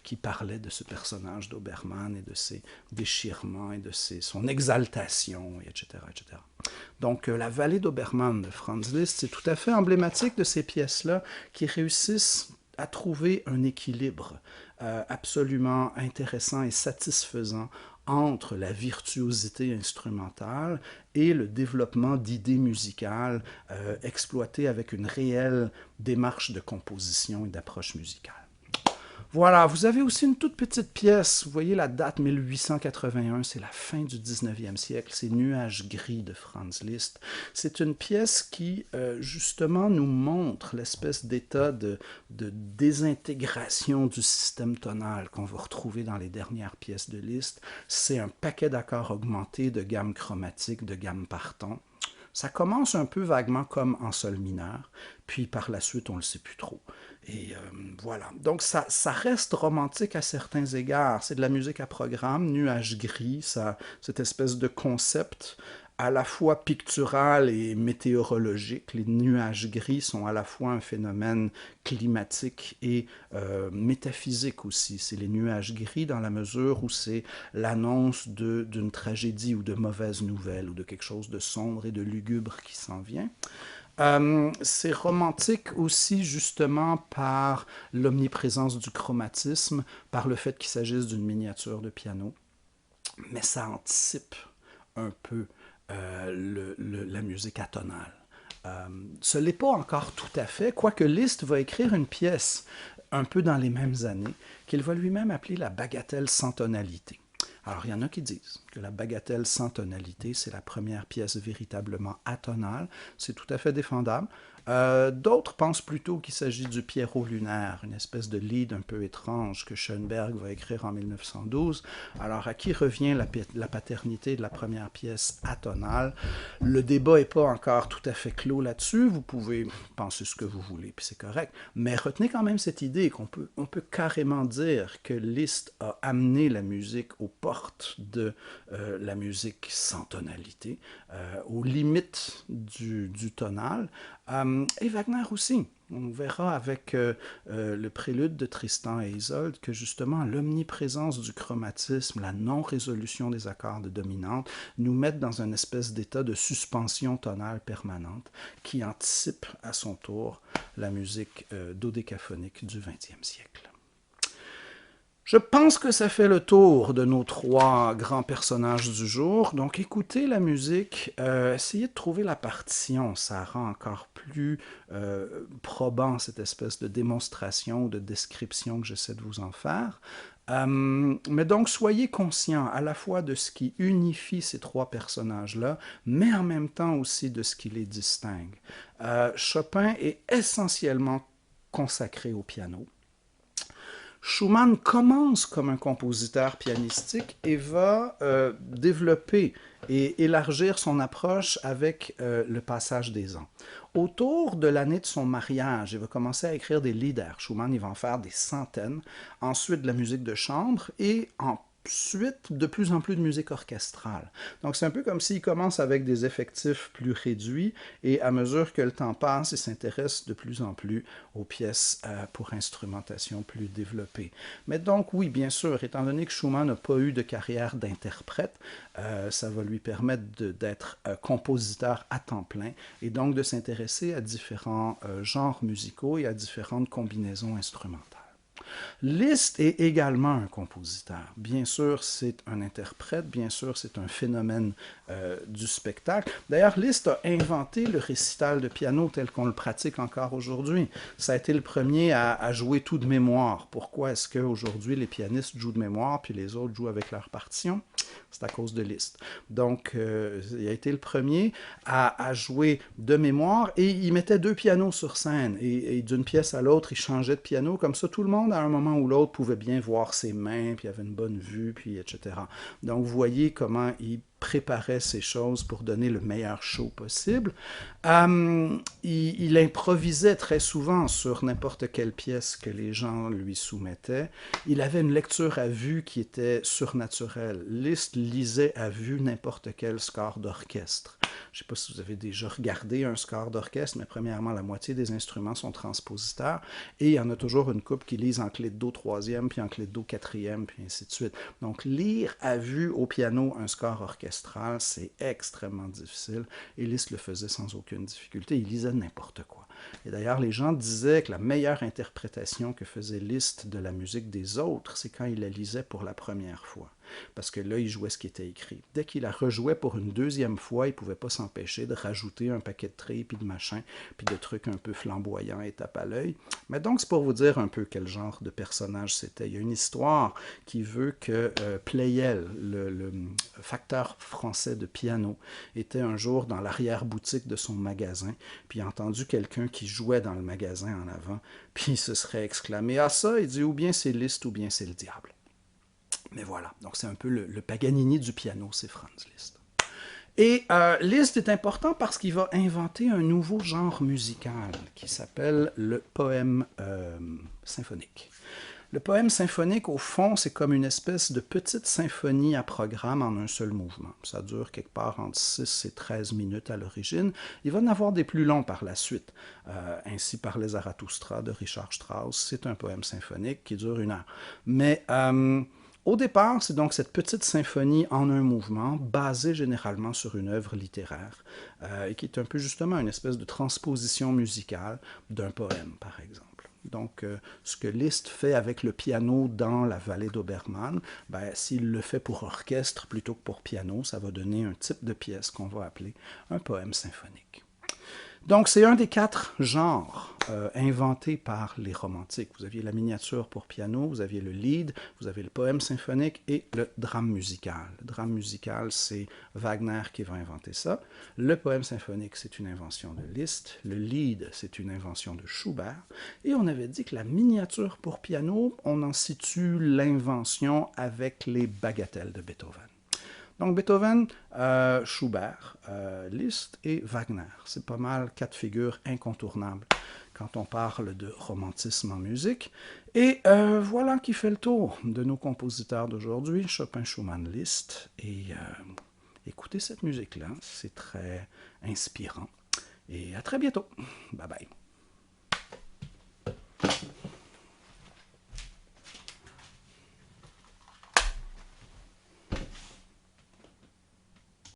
qui parlait de ce personnage d'Obermann et de ses déchirements et de son exaltation, etc., etc. Donc, la vallée d'Obermann de Franz Liszt, c'est tout à fait emblématique de ces pièces-là qui réussissent à trouver un équilibre absolument intéressant et satisfaisant entre la virtuosité instrumentale et le développement d'idées musicales exploitées avec une réelle démarche de composition et d'approche musicale. Voilà, vous avez aussi une toute petite pièce. Vous voyez la date 1881, c'est la fin du 19e siècle. C'est Nuages gris de Franz Liszt. C'est une pièce qui, justement, nous montre l'espèce d'état de désintégration du système tonal qu'on va retrouver dans les dernières pièces de Liszt. C'est un paquet d'accords augmentés, de gammes chromatiques, de gammes par ton. Ça commence un peu vaguement comme en sol mineur, puis par la suite, on ne le sait plus trop. Et voilà. Donc, ça reste romantique à certains égards. C'est de la musique à programme, nuages gris, cette espèce de concept à la fois pictural et météorologique. Les nuages gris sont à la fois un phénomène climatique et métaphysique aussi. C'est les nuages gris dans la mesure où c'est l'annonce d'une tragédie ou de mauvaises nouvelles ou de quelque chose de sombre et de lugubre qui s'en vient. C'est romantique aussi justement par l'omniprésence du chromatisme, par le fait qu'il s'agisse d'une miniature de piano, mais ça anticipe un peu la musique atonale. Ce n'est pas encore tout à fait, quoique Liszt va écrire une pièce un peu dans les mêmes années, qu'il va lui-même appeler la bagatelle sans tonalité. Alors, il y en a qui disent que la bagatelle sans tonalité, c'est la première pièce véritablement atonale. C'est tout à fait défendable. D'autres pensent plutôt qu'il s'agit du Pierrot lunaire, une espèce de lied un peu étrange que Schoenberg va écrire en 1912. Alors, à qui revient la paternité de la première pièce atonale? Le débat n'est pas encore tout à fait clos là-dessus. Vous pouvez penser ce que vous voulez, puis c'est correct. Mais retenez quand même cette idée qu'on peut carrément dire que Liszt a amené la musique aux portes de la musique sans tonalité, aux limites du tonal. Et Wagner aussi. On verra avec le prélude de Tristan et Isolde que justement l'omniprésence du chromatisme, la non-résolution des accords de dominante nous mettent dans une espèce d'état de suspension tonale permanente qui anticipe à son tour la musique dodécaphonique du XXe siècle. Je pense que ça fait le tour de nos trois grands personnages du jour. Donc écoutez la musique, essayez de trouver la partition, ça rend encore plus probant cette espèce de démonstration ou de description que j'essaie de vous en faire. Mais donc soyez conscients à la fois de ce qui unifie ces trois personnages-là, mais en même temps aussi de ce qui les distingue. Chopin est essentiellement consacré au piano. Schumann commence comme un compositeur pianistique et va développer et élargir son approche avec le passage des ans. Autour de l'année de son mariage, il va commencer à écrire des lieder. Schumann, il va en faire des centaines. Ensuite, de la musique de chambre et ensuite, de plus en plus de musique orchestrale. Donc, c'est un peu comme s'il commence avec des effectifs plus réduits et à mesure que le temps passe, il s'intéresse de plus en plus aux pièces pour instrumentation plus développées. Mais donc, oui, bien sûr, étant donné que Schumann n'a pas eu de carrière d'interprète, ça va lui permettre d'être compositeur à temps plein et donc de s'intéresser à différents genres musicaux et à différentes combinaisons instrumentales. Liszt est également un compositeur. Bien sûr, c'est un interprète, bien sûr, c'est un phénomène du spectacle. D'ailleurs, Liszt a inventé le récital de piano tel qu'on le pratique encore aujourd'hui. Ça a été le premier à jouer tout de mémoire. Pourquoi est-ce qu'aujourd'hui les pianistes jouent de mémoire puis les autres jouent avec leur partition? C'est à cause de Liszt. Donc, il a été le premier à jouer de mémoire et il mettait deux pianos sur scène et d'une pièce à l'autre, il changeait de piano. Comme ça, tout le monde, à un moment ou l'autre, pouvait bien voir ses mains, puis il avait une bonne vue, puis etc. Donc, vous voyez comment il préparait ces choses pour donner le meilleur show possible. Il improvisait très souvent sur n'importe quelle pièce que les gens lui soumettaient. Il avait une lecture à vue qui était surnaturelle. Liszt lisait à vue n'importe quel score d'orchestre. Je ne sais pas si vous avez déjà regardé un score d'orchestre, mais premièrement, la moitié des instruments sont transpositeurs et il y en a toujours une couple qui lise en clé de do troisième, puis en clé de do quatrième, puis ainsi de suite. Donc, lire à vue au piano un score orchestral, c'est extrêmement difficile et Liszt le faisait sans aucune difficulté. Il lisait n'importe quoi. Et d'ailleurs, les gens disaient que la meilleure interprétation que faisait Liszt de la musique des autres, c'est quand il la lisait pour la première fois. Parce que là, il jouait ce qui était écrit. Dès qu'il la rejouait pour une deuxième fois, il ne pouvait pas s'empêcher de rajouter un paquet de trilles, puis de machins, puis de trucs un peu flamboyants et tape à l'œil. Mais donc, c'est pour vous dire un peu quel genre de personnage c'était. Il y a une histoire qui veut que Pleyel, le facteur français de piano, était un jour dans l'arrière-boutique de son magasin, puis il a entendu quelqu'un qui jouait dans le magasin en avant, puis il se serait exclamé « Ah ça! » Il dit « Ou bien c'est Liszt, ou bien c'est le diable. » Mais voilà, donc c'est un peu le Paganini du piano, c'est Franz Liszt. Et Liszt est important parce qu'il va inventer un nouveau genre musical qui s'appelle le poème symphonique. Le poème symphonique, au fond, c'est comme une espèce de petite symphonie à programme en un seul mouvement. Ça dure quelque part entre 6 et 13 minutes à l'origine. Il va en avoir des plus longs par la suite. Ainsi parlait Zarathustra de Richard Strauss. C'est un poème symphonique qui dure 1 heure. Mais au départ, c'est donc cette petite symphonie en un mouvement, basée généralement sur une œuvre littéraire, et qui est un peu justement une espèce de transposition musicale d'un poème, par exemple. Donc, ce que Liszt fait avec le piano dans la vallée d'Obermann, ben, s'il le fait pour orchestre plutôt que pour piano, ça va donner un type de pièce qu'on va appeler un poème symphonique. Donc, c'est un des 4 genres inventés par les romantiques. Vous aviez la miniature pour piano, vous aviez le lied, vous avez le poème symphonique et le drame musical. Le drame musical, c'est Wagner qui va inventer ça. Le poème symphonique, c'est une invention de Liszt. Le lied, c'est une invention de Schubert. Et on avait dit que la miniature pour piano, on en situe l'invention avec les bagatelles de Beethoven. Donc Beethoven, Schubert, Liszt et Wagner. C'est pas mal 4 figures incontournables quand on parle de romantisme en musique. Et voilà qui fait le tour de nos compositeurs d'aujourd'hui, Chopin, Schumann, Liszt. Et écoutez cette musique-là, c'est très inspirant. Et à très bientôt. Bye bye.